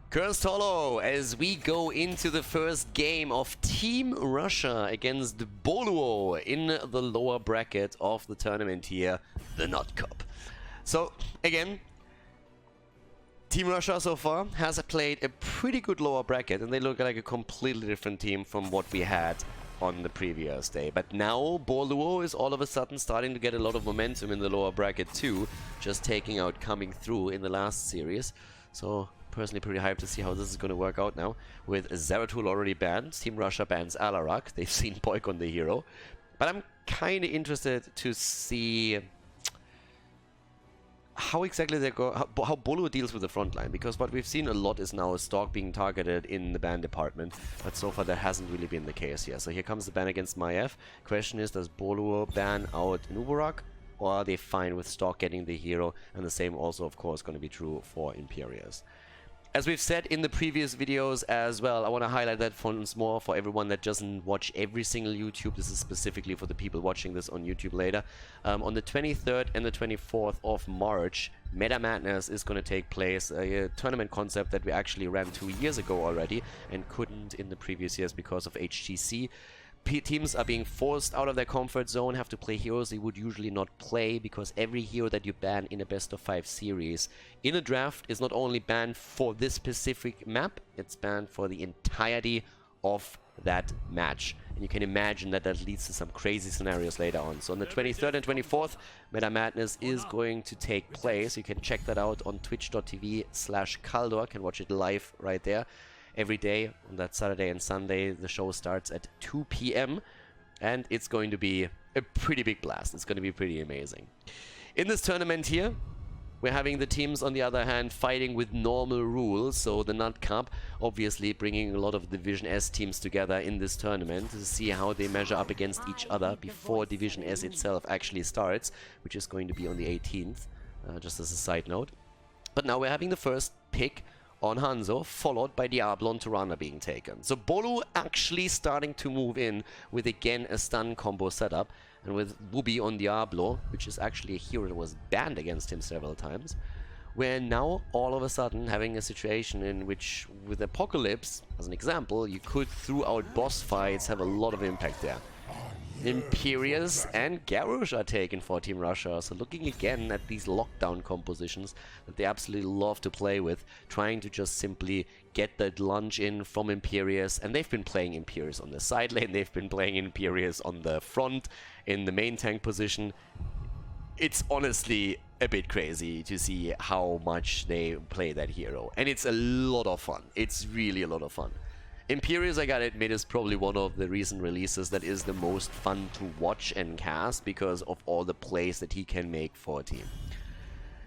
Cursed Hollow, as we go into the first game of Team Russia against Boluo in the lower bracket of the tournament here, the Nut Cup. So, again, Team Russia so far has played a pretty good lower bracket, and they look like a completely different team from what we had on the previous day. But now Boluo is all of a sudden starting to get a lot of momentum in the lower bracket too, just taking out Coming Through in the last series. So personally pretty hyped to see how this is going to work out now. With Zeratul already banned, Team Russia bans Alarak. They've seen Poik on the hero. But I'm kind of interested to see how exactly they go, how Boluo deals with the front line, because what we've seen a lot is now Stalk being targeted in the ban department, but so far that hasn't really been the case here. So here comes the ban against Maiev. Question is, does Boluo ban out Nubarak, or are they fine with Stalk getting the hero? And the same also, of course, going to be true for Imperius. As we've said in the previous videos as well, I want to highlight that once more for everyone that doesn't watch every single YouTube. This is specifically for the people watching this on YouTube later. On the 23rd and the 24th of March, Meta Madness is going to take place, a tournament concept that we actually ran 2 years ago already and couldn't in the previous years because of HTC. Teams are being forced out of their comfort zone, have to play heroes they would usually not play, because every hero that you ban in a best of 5 series in a draft is not only banned for this specific map, it's banned for the entirety of that match. And you can imagine that that leads to some crazy scenarios later on. So on the 23rd and 24th, Meta Madness is going to take place. You can check that out on twitch.tv/Khaldor, can watch it live right there. Every day on that Saturday and Sunday, the show starts at 2 p.m. and it's going to be a pretty big blast. It's going to be pretty amazing. In this tournament here, we're having the teams, on the other hand, fighting with normal rules. So the Nut Cup, obviously bringing a lot of Division S teams together in this tournament to see how they measure up against each other before Division S itself actually starts, which is going to be on the 18th, just as a side note. But now we're having the first pick on Hanzo, followed by Diablo and Tirana being taken. So Boluo actually starting to move in with again a stun combo setup, and with Bubi on Diablo, which is actually a hero that was banned against him several times. We're now all of a sudden having a situation in which, with Apocalypse as an example, you could throughout boss fights have a lot of impact there. Imperius and Garrosh are taken for Team Russia, so looking again at these lockdown compositions that they absolutely love to play with, trying to just simply get that lunge in from Imperius, and they've been playing Imperius on the side lane, they've been playing Imperius on the front, in the main tank position. It's honestly a bit crazy to see how much they play that hero, and it's a lot of fun. It's really a lot of fun. Imperius, I gotta admit, is probably one of the recent releases that is the most fun to watch and cast because of all the plays that he can make for a team.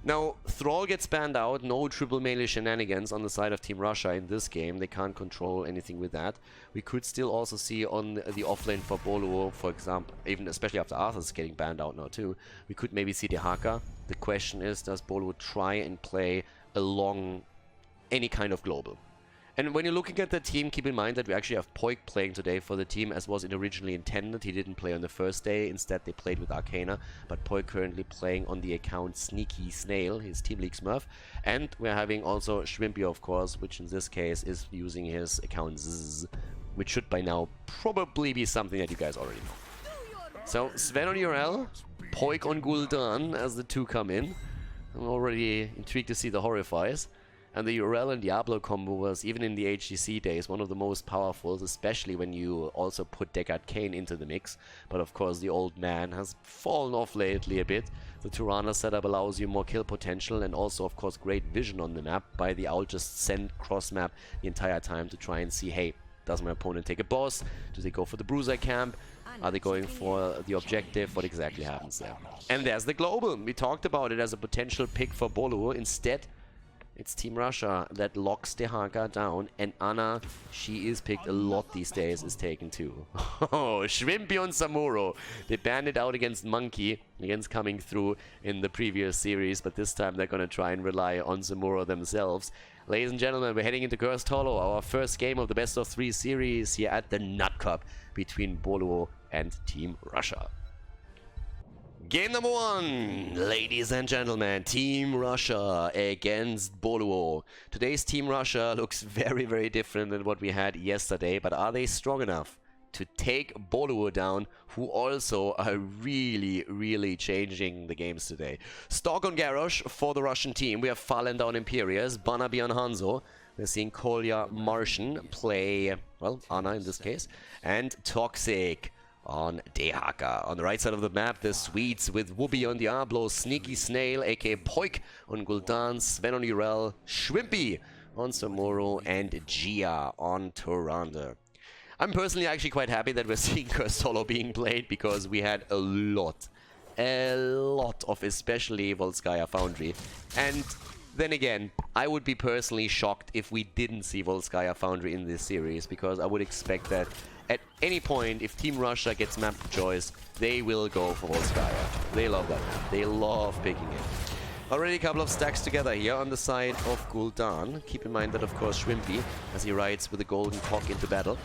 Now, Thrall gets banned out, no triple melee shenanigans on the side of Team Russia in this game. They can't control anything with that. We could still also see on the offlane for Boluo, for example, even especially after Arthur's getting banned out now too, we could maybe see Dehaka. The question is, does Boluo try and play along any kind of global? And when you're looking at the team, keep in mind that we actually have Poik playing today for the team as was it originally intended. He didn't play on the first day. Instead, they played with Arcana. But Poik currently playing on the account Sneaky Snail, his Team League Smurf. And we're having also Shrimpy, of course, which in this case is using his account Zzz, which should by now probably be something that you guys already know. So Sven on URL, Poik on Gul'dan as the two come in. I'm already intrigued to see the Horrifies. And the URL and Diablo combo was, even in the HGC days, one of the most powerful, especially when you also put Deckard Cain into the mix. But of course, the old man has fallen off lately a bit. The Tirana setup allows you more kill potential and also, of course, great vision on the map. By the owl just send cross-map the entire time to try and see, hey, does my opponent take a boss? Do they go for the Bruiser camp? Are they going for the objective? What exactly happens there? And there's the global. We talked about it as a potential pick for Boluo. Instead, it's Team Russia that locks Dehaka down, and Anna, she is picked a lot these days, is taken too. Oh, Shrimpy on Samuro. They banned it out against Monkey, against Coming Through in the previous series, but this time they're gonna try and rely on Samuro themselves. Ladies and gentlemen, we're heading into Cursed Hollow, our first game of the best of 3 series here at the Nut Cup between Boluo and Team Russia. Game number 1, ladies and gentlemen, Team Russia against Boluo. Today's Team Russia looks very, very different than what we had yesterday, but are they strong enough to take Boluo down, who also are really, really changing the games today? Stork on Garrosh for the Russian team. We have Fallen down Imperius, Banabi on Hanzo. We're seeing Kolya Martian play, well, Ana in this case, and Toxic on Dehaka. On the right side of the map, the Swedes with Whoopi on Diablo, Sneaky Snail, aka Poik on Gul'dan, Sven on Urel, Shrimpy on Samuro, and Gia on Toranda. I'm personally actually quite happy that we're seeing Curse Solo being played, because we had a lot of especially Volskaya Foundry. And then again, I would be personally shocked if we didn't see Volskaya Foundry in this series, because I would expect that at any point, if Team Russia gets map choice, they will go for Volskaya. They love that map. They love picking it. Already a couple of stacks together here on the side of Gul'dan. Keep in mind that, of course, Shrimpy, as he rides with the golden cock into battle,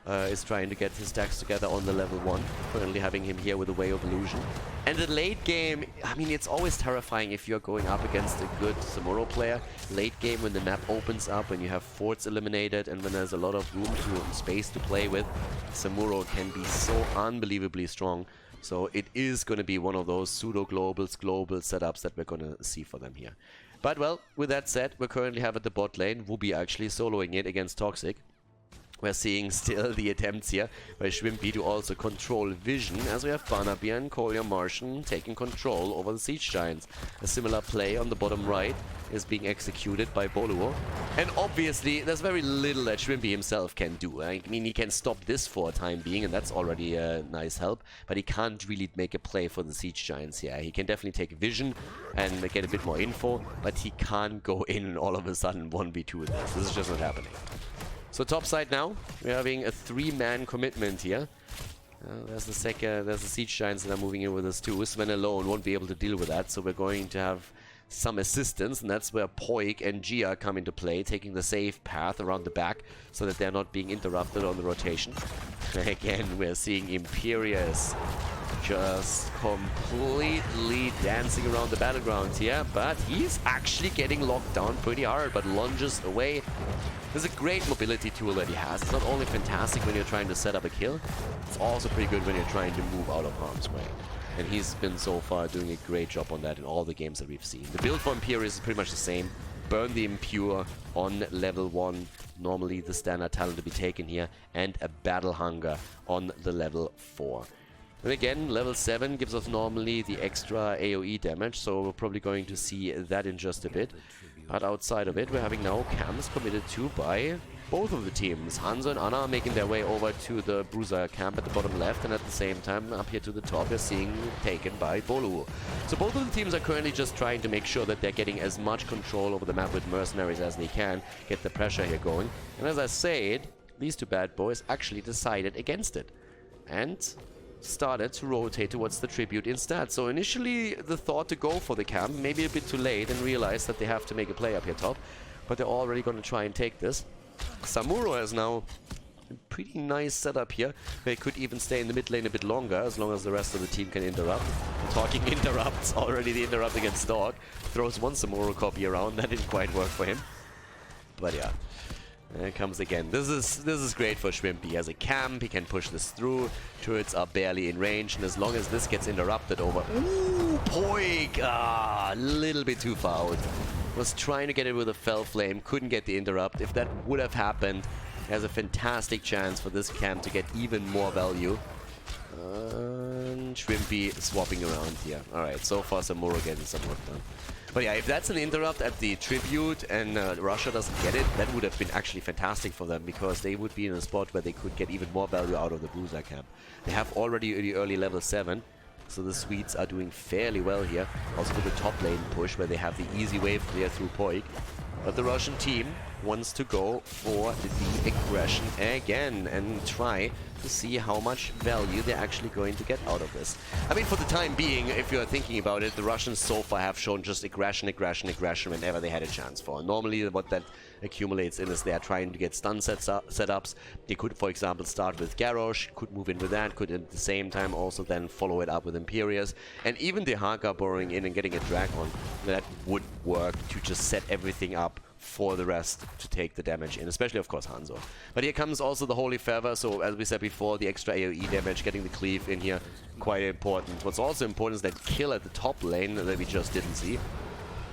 is trying to get his stacks together on the level 1. Currently having him here with a Way of Illusion. And the late game, I mean, it's always terrifying if you're going up against a good Samuro player. Late game, when the map opens up, when you have forts eliminated, and when there's a lot of room to space to play with, Samuro can be so unbelievably strong. So it is going to be one of those pseudo-globals, global setups that we're going to see for them here. But, well, with that said, we currently have at the bot lane Whoopi actually soloing it against Toxic. We're seeing still the attempts here by Shrimpy to also control vision, as we have Banabi and Kolya Martian taking control over the Siege Giants. A similar play on the bottom right is being executed by Boluo. And obviously, there's very little that Shrimpy himself can do. I mean, he can stop this for a time being, and that's already a nice help, but he can't really make a play for the Siege Giants here. He can definitely take vision and get a bit more info, but he can't go in and all of a sudden 1v2 with this. This is just not happening. So top side now, we're having a 3-man commitment here. There's the Siege Giants that are moving in with us too. Sven alone won't be able to deal with that, so we're going to have some assistance, and that's where Poik and Gia come into play, taking the safe path around the back so that they're not being interrupted on the rotation. Again, we're seeing Imperius just completely dancing around the battleground here, but he's actually getting locked down pretty hard, but lunges away. There's a great mobility tool that he has. It's not only fantastic when you're trying to set up a kill, it's also pretty good when you're trying to move out of harm's way. And he's been so far doing a great job on that in all the games that we've seen. The build for Imperius is pretty much the same. Burn the Impure on level 1, normally the standard talent to be taken here, and a Battle Hunger on the level 4. And again, level 7 gives us normally the extra AoE damage, so we're probably going to see that in just a bit. But outside of it, we're having now camps committed to by both of the teams. Hanzo and Ana are making their way over to the Bruiser camp at the bottom left, and at the same time, up here to the top, we're seeing taken by Boluo. So both of the teams are currently just trying to make sure that they're getting as much control over the map with mercenaries as they can, get the pressure here going. And as I said, these two bad boys actually decided against it, and started to rotate towards the tribute instead. So initially the thought to go for the camp, maybe a bit too late, and realize that they have to make a play up here top, but they're already going to try and take this. Samuro has now a pretty nice setup here. They could even stay in the mid lane a bit longer, as long as the rest of the team can interrupt. And talking interrupts, already the interrupt against Stork. Throws one Samuro copy around, that didn't quite work for him. But yeah. There it comes again. This is great for Shrimpy. He has a camp, he can push this through. Turrets are barely in range, and as long as this gets interrupted over... Ooh, Poik! Ah, a little bit too far out. Was trying to get it with a Fell Flame, couldn't get the interrupt. If that would have happened, there's a fantastic chance for this camp to get even more value. And Shrimpy swapping around here. Alright, so far Samuro getting some work done. But yeah, if that's an interrupt at the tribute and Russia doesn't get it, that would have been actually fantastic for them, because they would be in a spot where they could get even more value out of the Bruiser camp. They have already the early level 7, so the Swedes are doing fairly well here. Also with the top lane push, where they have the easy wave clear through Poik. But the Russian team wants to go for the aggression again and try to see how much value they're actually going to get out of this. I mean, for the time being, if you're thinking about it, the Russians so far have shown just aggression whenever they had a chance for. Normally, what that accumulates in is they are trying to get stun setups. They could, for example, start with Garrosh, could move in with that, could at the same time also then follow it up with Imperius, and even the Haka borrowing in and getting a Dragon, that would work to just set everything up for the rest to take the damage in, especially of course Hanzo. But here comes also the Holy Feather, so as we said before, the extra AoE damage, getting the cleave in here, quite important. What's also important is that kill at the top lane that we just didn't see.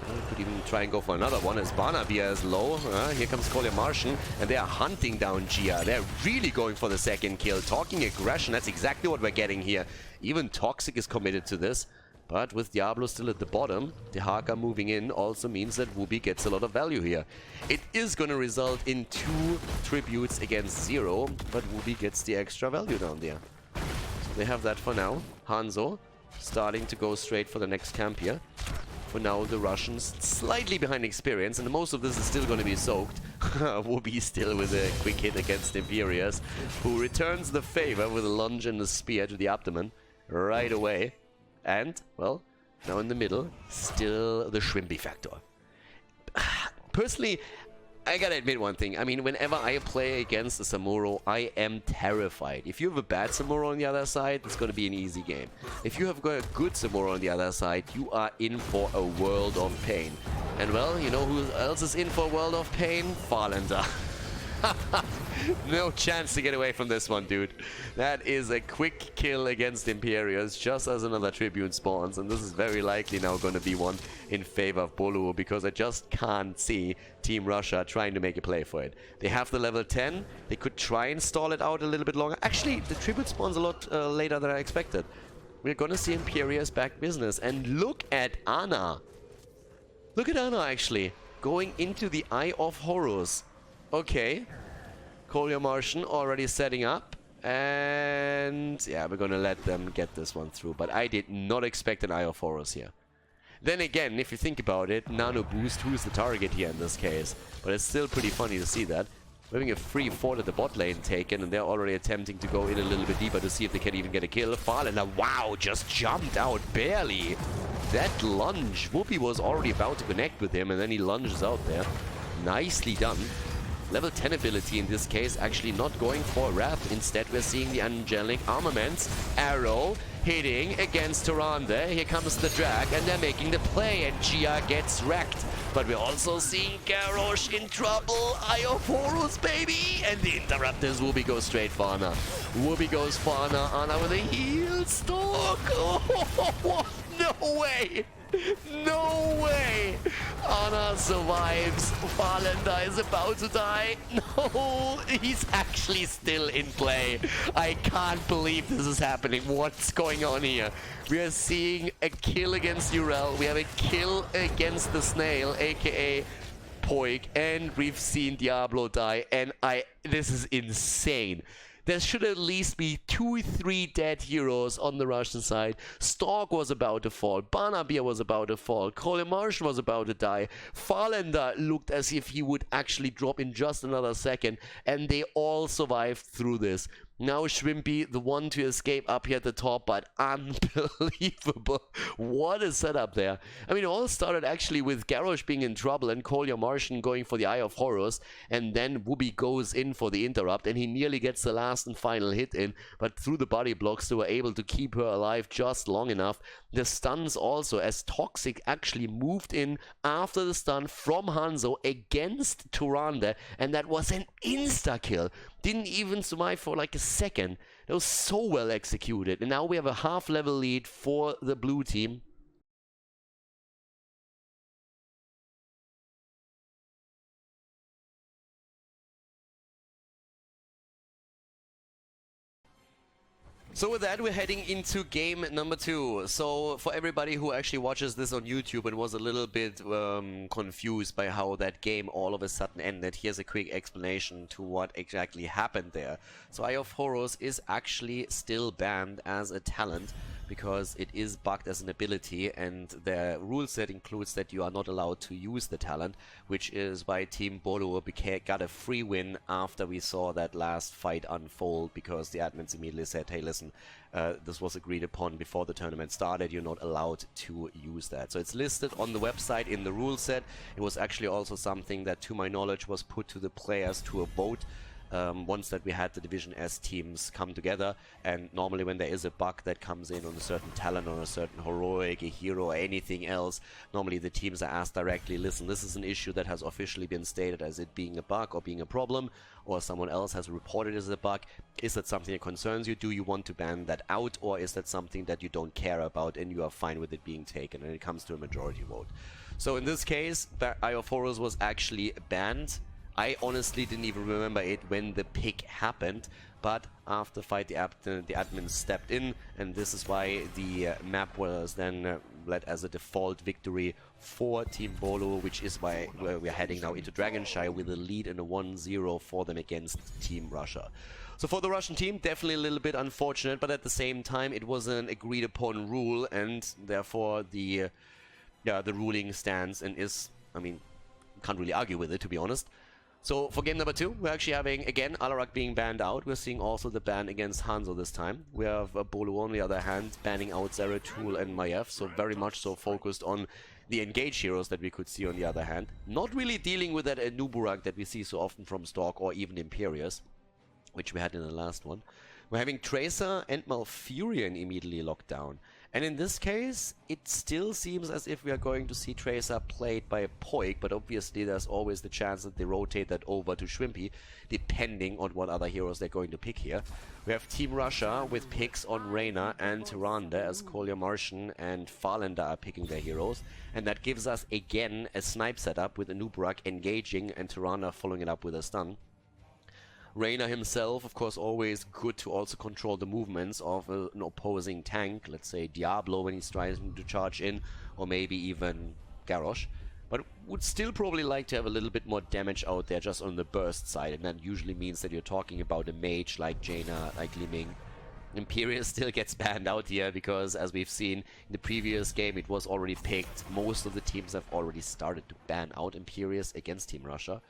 We could even try and go for another one as Barnabia is low. Here comes Khaldor Martian, and they are hunting down Gia. They're really going for the second kill. Talking aggression, that's exactly what we're getting here. Even Toxic is committed to this. But with Diablo still at the bottom, the Haka moving in also means that Wooby gets a lot of value here. It is going to result in 2 tributes against 0, but Wooby gets the extra value down there. So they have that for now. Hanzo starting to go straight for the next camp here. For now, the Russians slightly behind experience, and most of this is still going to be soaked. Wooby still with a quick hit against Imperius, who returns the favor with a lunge and a spear to the abdomen right away. And, well, now in the middle, still the Shrimpy factor. Personally, I gotta admit one thing. I mean, whenever I play against a Samuro, I am terrified. If you have a bad Samuro on the other side, it's gonna be an easy game. If you have got a good Samuro on the other side, you are in for a world of pain. And, well, you know who else is in for a world of pain? Farlander. No chance to get away from this one, dude. That is a quick kill against Imperius, just as another Tribune spawns, and this is very likely now going to be one in favor of Boluo, because I just can't see Team Russia trying to make a play for it. They have the level 10, they could try and stall it out a little bit longer. Actually, the Tribute spawns a lot later than I expected. We're going to see Imperius back business, and look at Ana. Look at Ana, actually, going into the Eye of Horus. Okay, Khaldor Martian already setting up, and yeah, we're gonna let them get this one through, but I did not expect an Eye of Horus here. Then again, if you think about it, Nano Boost, who's the target here in this case? But it's still pretty funny to see that. We're having a free fort at the bot lane taken, and they're already attempting to go in a little bit deeper to see if they can even get a kill. Farlander, wow, just jumped out, barely. That lunge, Whoopi was already about to connect with him, and then he lunges out there. Nicely done. Level 10 ability in this case, actually not going for a wrap. Instead, we're seeing the angelic armaments. Arrow hitting against Tyrande. Here comes the drag, and they're making the play, and Gia gets wrecked. But we're also seeing Garrosh in trouble. Eye of Horus, baby! And the interrupters. Wooby goes straight for Ana. Wooby goes for Ana. Ana with a heel stalk. Oh, no way! No way! Ana survives. Farlander is about to die. No, he's actually still in play. I can't believe this is happening. What's going on here? We are seeing a kill against Urel. We have a kill against the snail, aka Poik, and we've seen Diablo die. And this is insane. There should at least be 2-3 dead heroes on the Russian side. Stork was about to fall. Barnabia was about to fall. Khaldor Martian was about to die. Farlander looked as if he would actually drop in just another second. And they all survived through this. Now Shrimpy, the one to escape up here at the top, but unbelievable. What a setup there. I mean, it all started actually with Garrosh being in trouble and Khaldor Martian going for the Eye of Horus, and then Wooby goes in for the interrupt, and he nearly gets the last and final hit in, but through the body blocks they were able to keep her alive just long enough. The stuns also, as Toxic actually moved in after the stun from Hanzo against Tyrande, and that was an insta-kill. Didn't even survive for like a second. That was so well executed. And now we have a half-level lead for the blue team. So with that, we're heading into game number 2. So for everybody who actually watches this on YouTube and was a little bit confused by how that game all of a sudden ended, here's a quick explanation to what exactly happened there. So Eye of Horus is actually still banned as a talent because it is bugged as an ability, and the rule set includes that you are not allowed to use the talent, which is why Team Boluo got a free win after we saw that last fight unfold, because the admins immediately said, hey listen, this was agreed upon before the tournament started, you're not allowed to use that. So it's listed on the website in the rule set. It was actually also something that, to my knowledge, was put to the players to a vote once that we had the Division S teams come together. And normally when there is a bug that comes in on a certain talent, on a certain heroic, a hero, or anything else, normally the teams are asked directly, listen, this is an issue that has officially been stated as it being a bug or being a problem, or someone else has reported as a bug. Is that something that concerns you? Do you want to ban that out, or is that something that you don't care about and you are fine with it being taken? And it comes to a majority vote. So in this case, Eye of Horus was actually banned. I honestly didn't even remember it when the pick happened, but after the fight the admin stepped in, and this is why the map was then led as a default victory for Team Boluo, which is why we're heading now into Dragonshire with a lead and a 1-0 for them against Team Russia. So for the Russian team, definitely a little bit unfortunate, but at the same time it was an agreed upon rule, and therefore the ruling stands and is, I mean, can't really argue with it, to be honest. So for game number 2, we're actually having, again, Alarak being banned out. We're seeing also the ban against Hanzo this time. We have Boluo on the other hand, banning out Zeratul and Maiev, so very much so focused on the engaged heroes that we could see on the other hand. Not really dealing with that Anuburak that we see so often from Stork or even Imperius, which we had in the last one. We're having Tracer and Malfurion immediately locked down. And in this case, it still seems as if we are going to see Tracer played by Poik, but obviously there's always the chance that they rotate that over to Shrimpy, depending on what other heroes they're going to pick here. We have Team Russia with picks on Reyna and Tyrande, as Kolya Martian and Farlander are picking their heroes. And that gives us, again, a snipe setup with Anuburak engaging and Tyrande following it up with a stun. Reyna himself, of course, always good to also control the movements of an opposing tank, let's say Diablo when he's trying to charge in, or maybe even Garrosh. But would still probably like to have a little bit more damage out there just on the burst side, and that usually means that you're talking about a mage like Jaina, like Li Ming. Imperius still gets banned out here because, as we've seen in the previous game, it was already picked. Most of the teams have already started to ban out Imperius against Team Russia.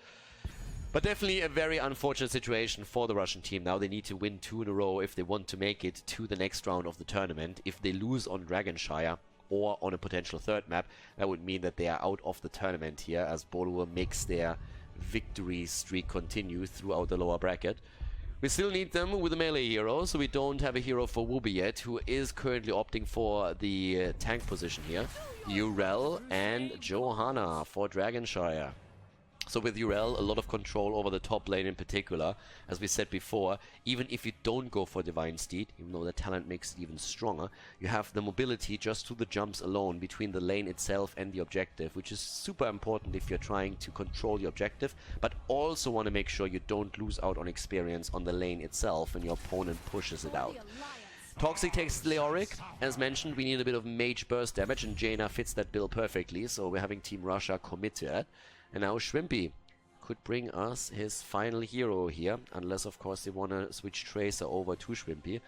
But definitely a very unfortunate situation for the Russian team. Now they need to win 2 in a row if they want to make it to the next round of the tournament. If they lose on Dragonshire or on a potential third map, that would mean that they are out of the tournament here, as Boluo makes their victory streak continue throughout the lower bracket. We still need them with a melee hero, so we don't have a hero for Wooby yet, who is currently opting for the tank position here. Urel and Johanna for Dragonshire. So with Urel, a lot of control over the top lane in particular. As we said before, even if you don't go for Divine Steed, even though the talent makes it even stronger, you have the mobility just through the jumps alone between the lane itself and the objective, which is super important if you're trying to control the objective, but also want to make sure you don't lose out on experience on the lane itself when your opponent pushes it out. Toxic takes Leoric. As mentioned, we need a bit of mage burst damage, and Jaina fits that bill perfectly, so we're having Team Russia commit to it. And now Shrimpy could bring us his final hero here, unless of course they want to switch Tracer over to Shrimpy.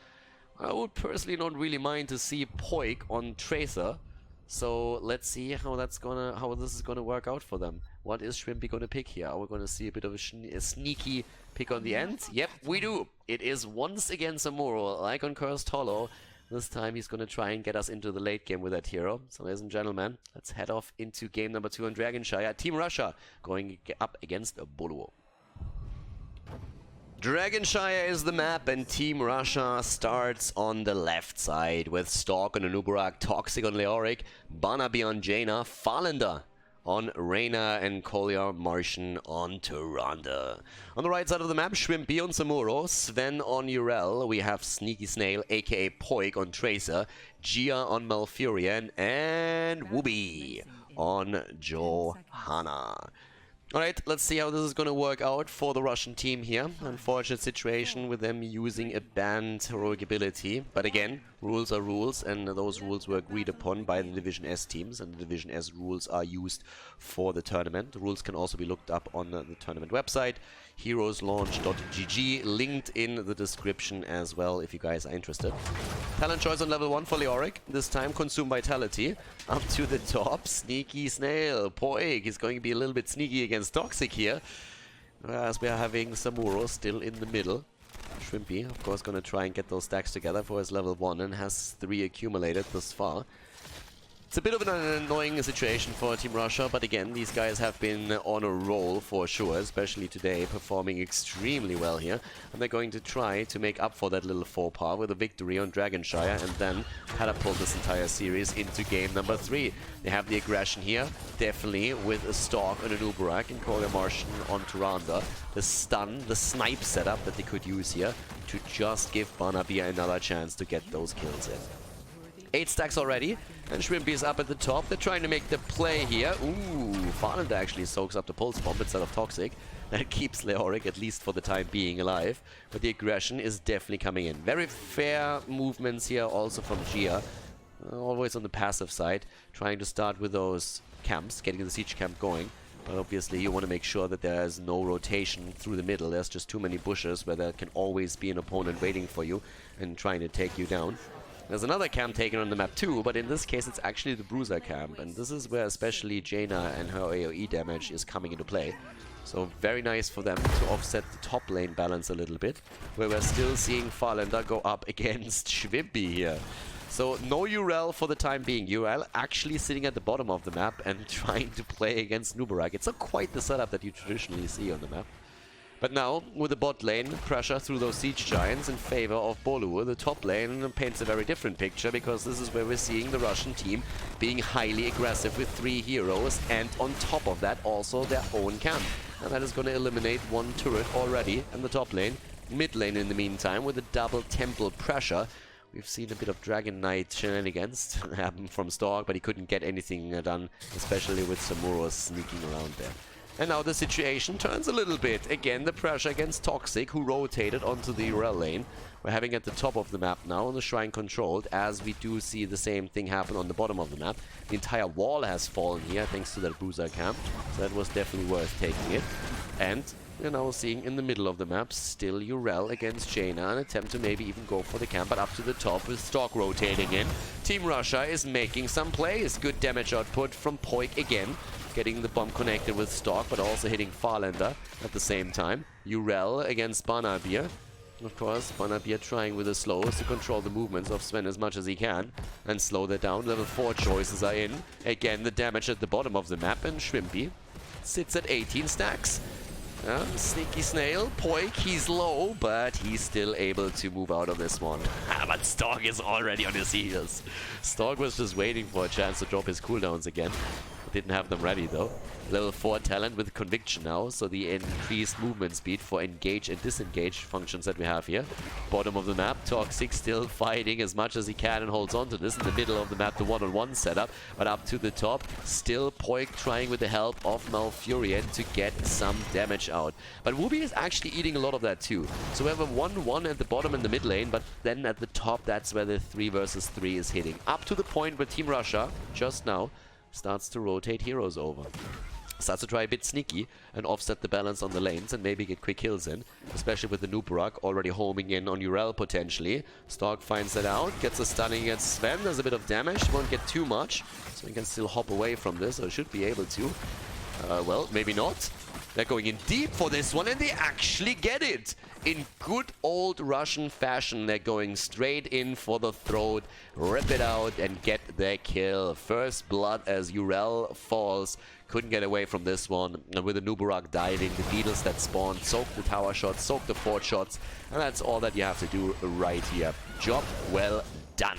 I would personally not really mind to see Poik on Tracer, so let's see how this is gonna work out for them. What is Shrimpy gonna pick here? Are we gonna see a bit of a sneaky pick on the end? Yep, we do. It is once again Samuro, like on Cursed Hollow. This time he's going to try and get us into the late game with that hero. So ladies and gentlemen, let's head off into game number 2 on Dragonshire. Team Russia going up against Boluo. Dragonshire is the map, and Team Russia starts on the left side with Stork on Anuburak, Toxic on Leoric, Barnaby on Jaina, Farlander on Reyna, and Kolya Martian on Tyrande. On the right side of the map, Shrimpy on Samuro, Sven on Urel, we have Sneaky Snail, aka Poik on Tracer, Gia on Malfurion, and Wooby on Johanna. Alright, let's see how this is going to work out for the Russian team here. Unfortunate situation with them using a banned heroic ability. But again, rules are rules, and those rules were agreed upon by the Division S teams, and the Division S rules are used for the tournament. The rules can also be looked up on the tournament website, heroeslaunch.gg, linked in the description as well if you guys are interested. Talent choice on level 1 for Leoric, this time Consume Vitality. Up to the top, Sneaky Snail, Poig, he's going to be a little bit sneaky against Toxic here, as we are having Samuro still in the middle. Shrimpy, of course, going to try and get those stacks together for his level 1 and has 3 accumulated thus far. It's a bit of an annoying situation for Team Russia, but again, these guys have been on a roll for sure, especially today, performing extremely well here. And they're going to try to make up for that little faux pas with a victory on Dragonshire and then catapult this entire series into game number 3. They have the aggression here, definitely with a Stalk and an Uberak and Koga Martian on Tyrande. The stun, the snipe setup that they could use here to just give Banabia another chance to get those kills in. 8 stacks already, and Shrimpy is up at the top. They're trying to make the play here. Ooh, Farland actually soaks up the Pulse Bomb instead of Toxic. That keeps Leoric, at least for the time being, alive. But the aggression is definitely coming in. Very fair movements here also from Gia. Always on the passive side, trying to start with those camps, getting the siege camp going. But obviously you want to make sure that there's no rotation through the middle. There's just too many bushes where there can always be an opponent waiting for you and trying to take you down. There's another camp taken on the map too, but in this case it's actually the Bruiser camp, and this is where especially Jaina and her AoE damage is coming into play. So very nice for them to offset the top lane balance a little bit, where we're still seeing Farlander go up against Shwimpy here. So no Urel for the time being. Urel actually sitting at the bottom of the map and trying to play against Nubarak. It's not quite the setup that you traditionally see on the map. But now, with the bot lane, pressure through those siege giants in favor of Boluo, the top lane paints a very different picture, because this is where we're seeing the Russian team being highly aggressive with 3 heroes, and on top of that also their own camp. And that is going to eliminate 1 turret already in the top lane. Mid lane in the meantime, with a double temple pressure. We've seen a bit of Dragon Knight shenanigans happen from Stork, but he couldn't get anything done, especially with Samuro sneaking around there. And now the situation turns a little bit. Again, the pressure against Toxic, who rotated onto the Urel lane. We're having at the top of the map now, on the Shrine controlled, as we do see the same thing happen on the bottom of the map. The entire wall has fallen here, thanks to that Bruiser camp. So that was definitely worth taking it. And we're now seeing in the middle of the map, still Urel against Jaina, an attempt to maybe even go for the camp, but up to the top with Stalk rotating in. Team Russia is making some plays. Good damage output from Poik again, getting the bomb connected with Stalk, but also hitting Farlander at the same time. Urel against Banabir. Of course, Banabir trying with the slows to control the movements of Sven as much as he can and slow that down. Level 4 choices are in. Again, the damage at the bottom of the map, and Shrimpy sits at 18 stacks. Sneaky Snail, Poik, he's low, but he's still able to move out of this one. But Stork is already on his heels. Stork was just waiting for a chance to drop his cooldowns again. Didn't have them ready though. Level 4 talent with conviction now, so the increased movement speed for engage and disengage functions that we have here. Bottom of the map, Toxic still fighting as much as he can and holds on to this. In the middle of the map, the one-on-one setup, but up to the top, still Poik trying with the help of Malfurion to get some damage out. But Wooby is actually eating a lot of that too. So we have a 1-1 at the bottom in the mid lane, but then at the top, that's where the 3 versus 3 is hitting. Up to the point where Team Russia, just now, starts to rotate heroes over. Starts to try a bit sneaky and offset the balance on the lanes and maybe get quick kills in, especially with the Nubarak already homing in on Urel potentially. Stark finds that out, gets a stunning against Sven. There's a bit of damage, won't get too much, so he can still hop away from this, or should be able to. Well, maybe not. They're going in deep for this one, and they actually get it! In good old Russian fashion, they're going straight in for the throat, rip it out, and get their kill. First blood as Urel falls. Couldn't get away from this one. And with the Nubarak diving, the beetles that spawned, soak the tower shots, soak the fort shots, and that's all that you have to do right here. Job well done.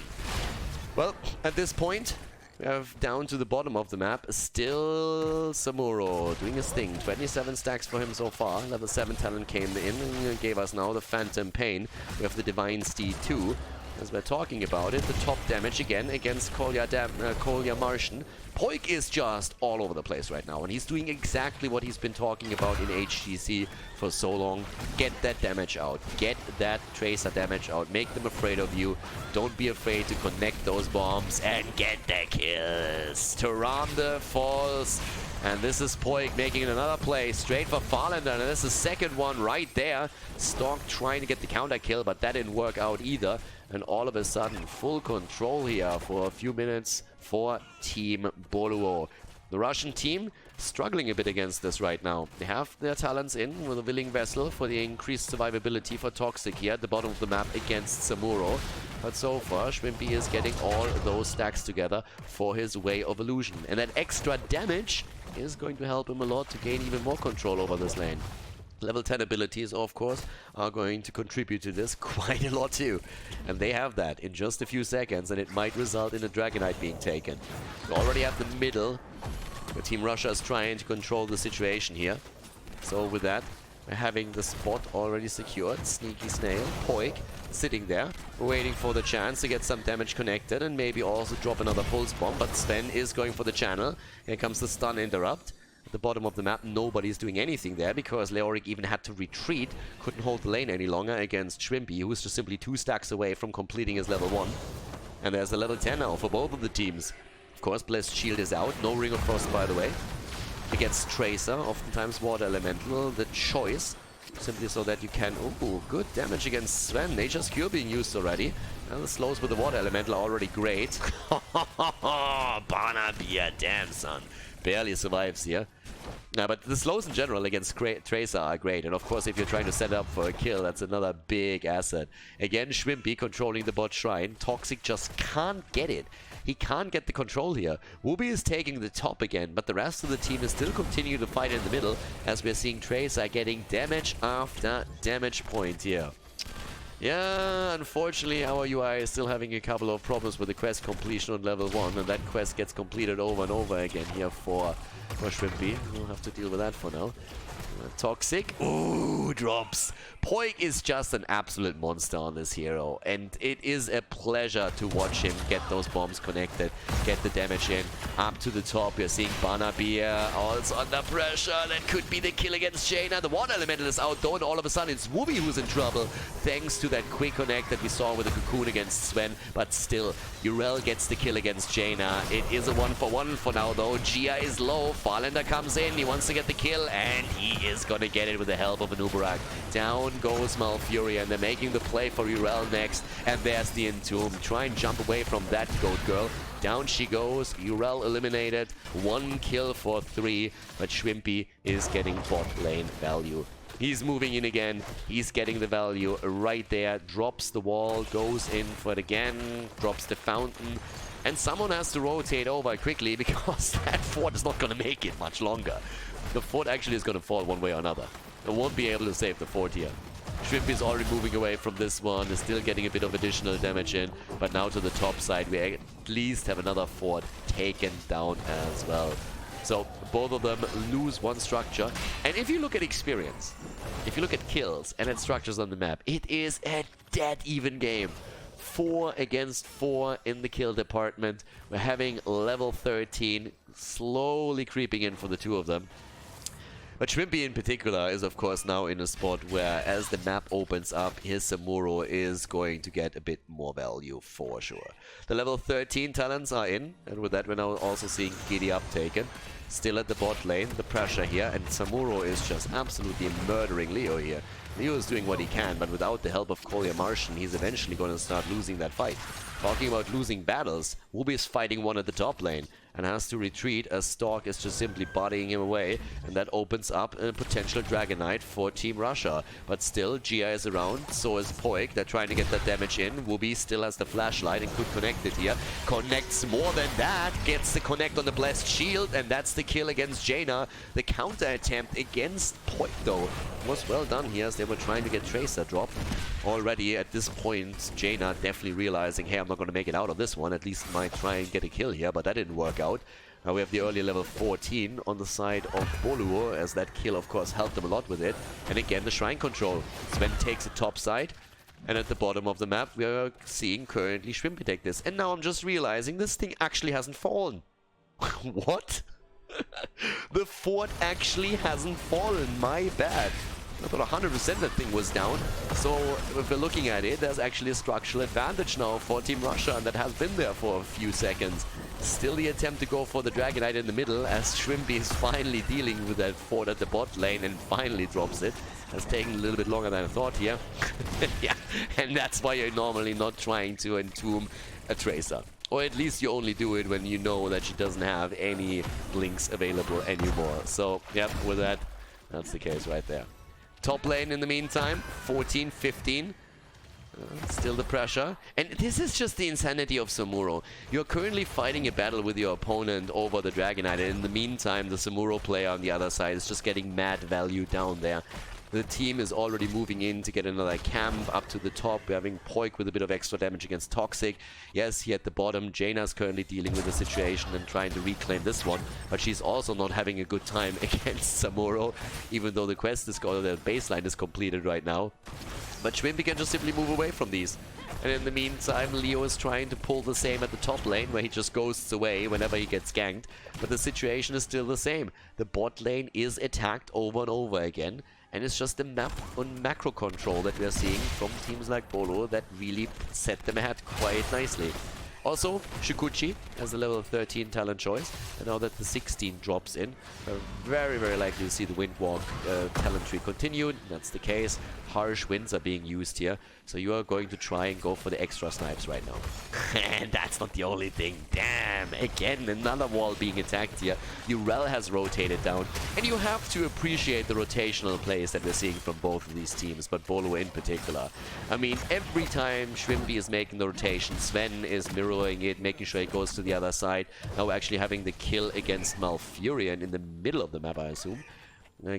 Well, at this point, we have down to the bottom of the map, still Samuro doing his thing. 27 stacks for him so far. Level 7 talent came in and gave us now the Phantom Pain. We have the Divine Steed too. as we're talking about it, the top damage again against Kolya Martian. Poik is just all over the place right now, and he's doing exactly what he's been talking about in HGC for so long. Get that damage out. Get that Tracer damage out. Make them afraid of you. Don't be afraid to connect those bombs and get the kills. Tyrande falls. And this is Poik making another play straight for Farlander, and this is the second one right there. Stork trying to get the counter kill, but that didn't work out either. And all of a sudden, full control here for a few minutes for Team Boluo. The Russian team struggling a bit against this right now. They have their talents in with a willing vessel for the increased survivability for Toxic here at the bottom of the map against Samuro. But so far, Shrimpy is getting all those stacks together for his Way of Illusion. And that extra damage is going to help him a lot to gain even more control over this lane. Level 10 abilities, of course, are going to contribute to this quite a lot too. And they have that in just a few seconds, and it might result in a Dragonite being taken. We're already at the middle, where Team Russia is trying to control the situation here. So with that, we're having the spot already secured. Sneaky Snail, Poik, sitting there, waiting for the chance to get some damage connected and maybe also drop another pulse bomb. But Sven is going for the channel. Here comes the stun interrupt. At the bottom of the map, nobody's doing anything there because Leoric even had to retreat. Couldn't hold the lane any longer against Shrimpy, who's just simply 2 stacks away from completing his level 1. And there's a level 10 now for both of the teams. Of course, Blessed Shield is out. No Ring of Frost, by the way. Against Tracer, oftentimes Water Elemental, the choice. Simply so that you can... Ooh, good damage against Sven. Nature's Cure being used already. And the slows with the Water Elemental are already great. Barnaby, damn son. Barely survives here. But the slows in general against Tracer are great. And of course, if you're trying to set up for a kill, that's another big asset. Again, Shrimpy controlling the bot shrine. Toxic just can't get it. He can't get the control here. Wooby is taking the top again, but the rest of the team is still continuing to fight in the middle, as we're seeing Tracer getting damage after damage point here. Yeah, unfortunately, our UI is still having a couple of problems with the quest completion on level 1, and that quest gets completed over and over again here for Shrimpy. We'll have to deal with that for now. Toxic. Ooh, drops. Poik is just an absolute monster on this hero, and it is a pleasure to watch him get those bombs connected, get the damage in, up to the top. You're seeing Barnaby also under pressure. That could be the kill against Jaina. The Water Elemental is out though, and all of a sudden it's Wooby who's in trouble, thanks to that quick connect that we saw with the Cocoon against Sven. But still, Urel gets the kill against Jaina. It is a 1-for-1 for now though. Gia is low. Farlander comes in. He wants to get the kill, and he is gonna get it with the help of an Uberak. Down goes Malfury, and they're making the play for Urel next. And there's the Entomb. Try and jump away from that Goat Girl. Down she goes. Urel eliminated. 1 kill for 3, but Shrimpy is getting bot lane value. He's moving in again. He's getting the value right there. Drops the wall, goes in for it again, drops the fountain. And someone has to rotate over quickly because that fort is not going to make it much longer. The fort actually is going to fall one way or another. It won't be able to save the fort here. Shrimp is already moving away from this one, is still getting a bit of additional damage in, but now to the top side we at least have another fort taken down as well. So both of them lose 1 structure, and if you look at experience, if you look at kills and at structures on the map, it is a dead even game. 4 against 4 in the kill department. We're having level 13 slowly creeping in for the 2 of them. But Shrimpy in particular is of course now in a spot where as the map opens up, his Samuro is going to get a bit more value for sure. The level 13 talents are in, and with that we're now also seeing Giddy up taken. Still at the bot lane, the pressure here, and Samuro is just absolutely murdering Leo here. Leo is doing what he can, but without the help of Kolya Martian, he's eventually going to start losing that fight. Talking about losing battles, Wooby is fighting one at the top lane and has to retreat as Stork is just simply bodying him away, and that opens up a potential Dragonite for Team Russia. But still, Gia is around, so is Poik. They're trying to get that damage in. Wooby still has the flashlight and could connect it here. Connects more than that, gets the connect on the Blessed Shield, and that's the kill against Jaina. The counter attempt against Poik though was well done here as they were trying to get Tracer dropped. Already at this point, Jaina definitely realizing, hey, I'm not going to make it out of this one, at least might try and get a kill here, but that didn't work out. Now we have the early level 14 on the side of Boluo, as that kill of course helped them a lot with it. And again the shrine control. Sven takes it top side, And at the bottom of the map, we are seeing currently Shrimpy take this. And now I'm just realizing this thing actually hasn't fallen. What? The fort actually hasn't fallen. My bad. I thought 100% that thing was down. So if we're looking at it, there's actually a structural advantage now for Team Russia, and that has been there for a few seconds. Still the attempt to go for the Dragonite in the middle, as Shrimpy is finally dealing with that fort at the bot lane and finally drops it. Has taken a little bit longer than I thought here. Yeah, and that's why you're normally not trying to entomb a Tracer. Or at least you only do it when you know that she doesn't have any blinks available anymore. So, yep, with that, that's the case right there. Top lane in the meantime, 14-15. Still the pressure. And this is just the insanity of Samuro. You're currently fighting a battle with your opponent over the Dragonite, and in the meantime, the Samuro player on the other side is just getting mad value down there. The team is already moving in to get another camp up to the top. We're having Poik with a bit of extra damage against Toxic. Yes, here at the bottom, Jaina's currently dealing with the situation and trying to reclaim this one. But she's also not having a good time against Samuro, even though the quest is gone, the baseline is completed right now. But Shrimpy can just simply move away from these. And in the meantime, Leo is trying to pull the same at the top lane, where he just ghosts away whenever he gets ganked. But the situation is still the same. The bot lane is attacked over and over again. And it's just the map on macro control that we are seeing from teams like Boluo that really set them ahead quite nicely. Also, Shukuchi as a level 13 talent choice. And now that the 16 drops in, we're very, very likely to see the Windwalk talent tree continued. That's the case. Harsh winds are being used here. So you are going to try and go for the extra snipes right now. And that's not the only thing. Damn, again, another wall being attacked here. Urel has rotated down. And you have to appreciate the rotational plays that we're seeing from both of these teams, but Boluo in particular. I mean, every time Shrimpy is making the rotation, Sven is mirroring it, making sure he goes to the other side. Now we're actually having the kill against Malfurion in the middle of the map, I assume.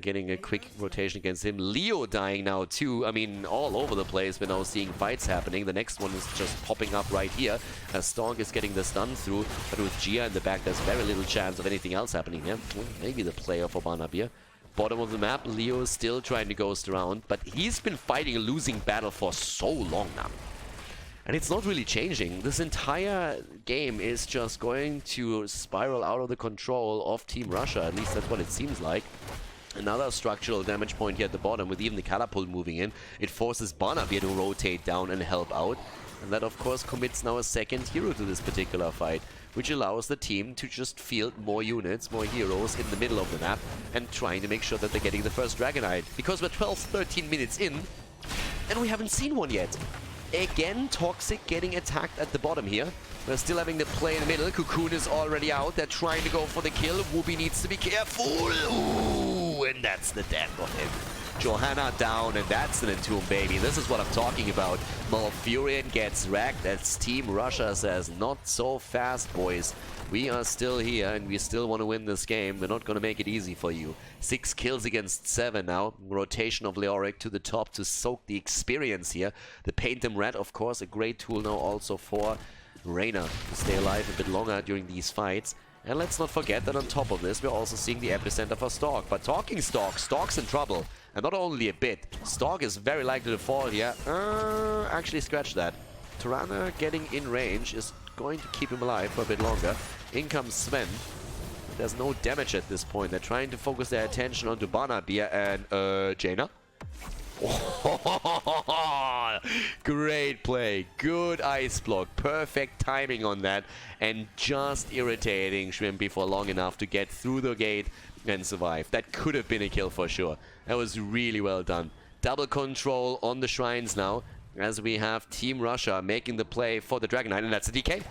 Getting a quick rotation against him. Leo dying now too. I mean, all over the place we're now seeing fights happening. The next one is just popping up right here as Stonk is getting the stun through. But with Gia in the back, there's very little chance of anything else happening here. Well, maybe the player for Banabir. Bottom of the map, Leo is still trying to ghost around, but he's been fighting a losing battle for so long now. And it's not really changing. This entire game is just going to spiral out of the control of Team Russia. At least that's what it seems like. Another structural damage point here at the bottom with even the catapult moving in. It forces Banabir to rotate down and help out. And that, of course, commits now a second hero to this particular fight, which allows the team to just field more units, more heroes in the middle of the map and trying to make sure that they're getting the first Dragonite. Because we're 12-13 minutes in and we haven't seen one yet. Again, Toxic getting attacked at the bottom here. We're still having the play in the middle. Cocoon is already out. They're trying to go for the kill. Whoopi needs to be careful. Ooh, and that's the death of him. Johanna down, and that's an entomb, baby. This is what I'm talking about. Malfurion gets wrecked as Team Russia says, not so fast, boys. We are still here, and we still want to win this game. We're not going to make it easy for you. 6 kills against 7 now. Rotation of Leoric to the top to soak the experience here. The Paint Them Red, of course, a great tool now also for Reyna to stay alive a bit longer during these fights. And let's not forget that on top of this, we're also seeing the epicenter for Stork. But talking Stork, Stork's in trouble. And not only a bit, Stork is very likely to fall here. Actually, scratch that. Tirana getting in range is going to keep him alive for a bit longer. In comes Sven. There's no damage at this point. They're trying to focus their attention onto Banabir and Jaina. Great play. Good ice block. Perfect timing on that. And just irritating Shrimpy for long enough to get through the gate and survive. That could have been a kill for sure. That was really well done. Double control on the shrines now, as we have Team Russia making the play for the Dragonite, and that's a DK.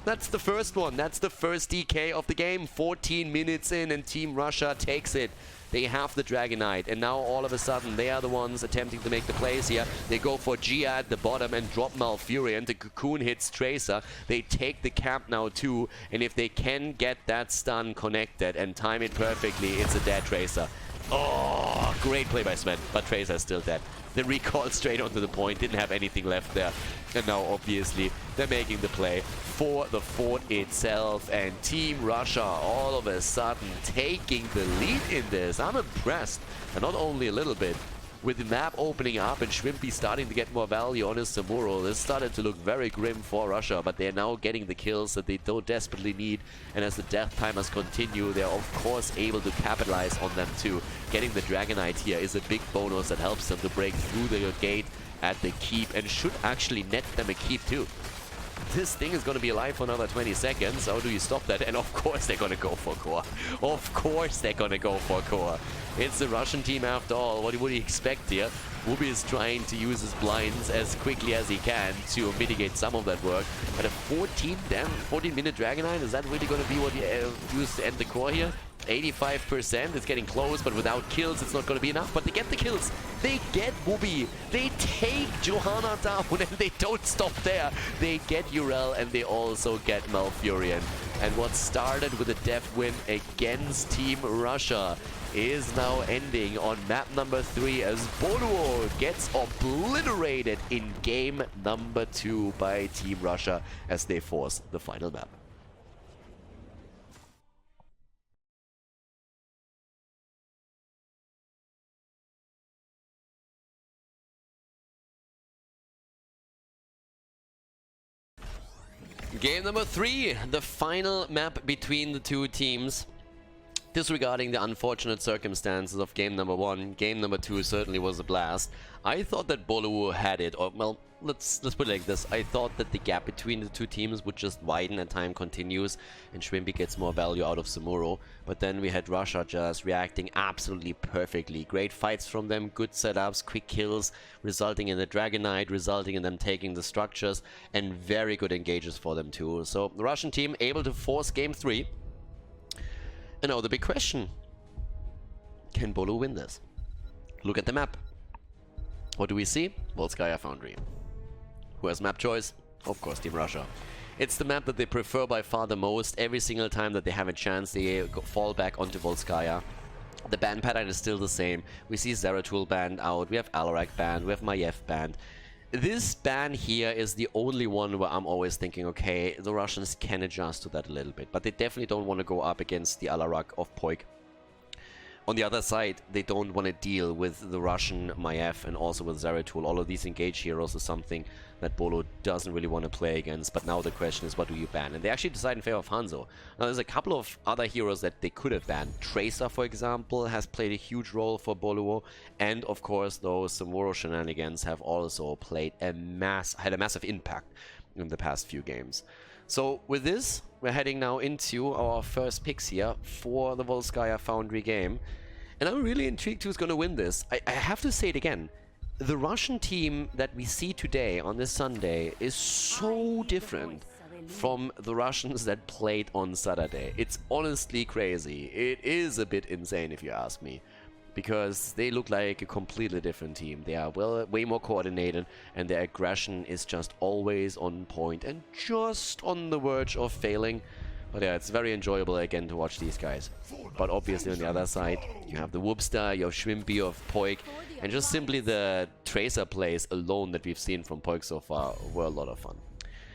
That's the first one. That's the first DK of the game. 14 minutes in, and Team Russia takes it. They have the Dragonite, and now all of a sudden they are the ones attempting to make the plays here. They go for Gia at the bottom and drop Malfurion. The Cocoon hits Tracer. They take the camp now too, and if they can get that stun connected and time it perfectly, it's a dead Tracer. Oh, great play by Sven, but Tracer's still dead. The recall straight onto the point, didn't have anything left there. And now, obviously, they're making the play for the fort itself. And Team Russia, all of a sudden, taking the lead in this. I'm impressed. And not only a little bit. with the map opening up and Shrimpy starting to get more value on his Samuro, this started to look very grim for Russia, but they're now getting the kills that they don't desperately need, and as the death timers continue, they're of course able to capitalize on them too. Getting the Dragonite here is a big bonus that helps them to break through the gate at the keep and should actually net them a keep too. This thing is going to be alive for another 20 seconds. How do you stop that? And of course they're going to go for core. Of course they're going to go for core. It's the Russian team after all. What would you expect here? Wubi is trying to use his blinds as quickly as he can to mitigate some of that work. But a 14-minute Dragonite, is that really going to be what you use to end the core here? 85%, it's getting close, but without kills it's not going to be enough. But they get the kills, they get Wubi, they take Johanna down, and they don't stop there. They get Urel and they also get Malfurion. And what started with a death win against Team Russia is now ending on map number 3 as Boluo gets obliterated in game number 2 by Team Russia as they force the final map. Game number 3, the final map between the two teams. Disregarding the unfortunate circumstances of game number 1, game number 2 certainly was a blast. I thought that Boluo had it, or well, let's put it like this. I thought that the gap between the two teams would just widen and time continues and Shrimpy gets more value out of Samuro. But then we had Russia just reacting absolutely perfectly. Great fights from them, good setups, quick kills, resulting in the Dragonite, resulting in them taking the structures, and very good engages for them too. So the Russian team able to force game 3. And now the big question, can Boluo win this? Look at the map. What do we see? Volskaya Foundry. Who has map choice? Of course, Team Russia. It's the map that they prefer by far the most. Every single time that they have a chance, they fall back onto Volskaya. The ban pattern is still the same. We see Zeratul banned out, we have Alarak banned, we have Maiev banned. This ban here is the only one where I'm always thinking, okay, the Russians can adjust to that a little bit, but they definitely don't want to go up against the Alarak of Poik. On the other side, they don't want to deal with the Russian Maiev and also with Zeratul. All of these engaged heroes is something that Boluo doesn't really want to play against, but now the question is, what do you ban? And they actually decide in favor of Hanzo. Now, there's a couple of other heroes that they could have banned. Tracer, for example, has played a huge role for Boluo, and of course, those Samuro shenanigans have also played had a massive impact in the past few games. So with this, we're heading now into our first picks here for the Volskaya Foundry game. And I'm really intrigued who's going to win this. I have to say it again. The Russian team that we see today on this Sunday is so different from the Russians that played on Saturday. It's honestly crazy. It is a bit insane if you ask me. Because they look like a completely different team. They are way more coordinated and their aggression is just always on point and just on the verge of failing. But yeah, it's very enjoyable again to watch these guys. But obviously on the other side, you have the Whoopster, you have Shrimpy, you have Poik, and just simply the Tracer plays alone that we've seen from Poik so far were a lot of fun.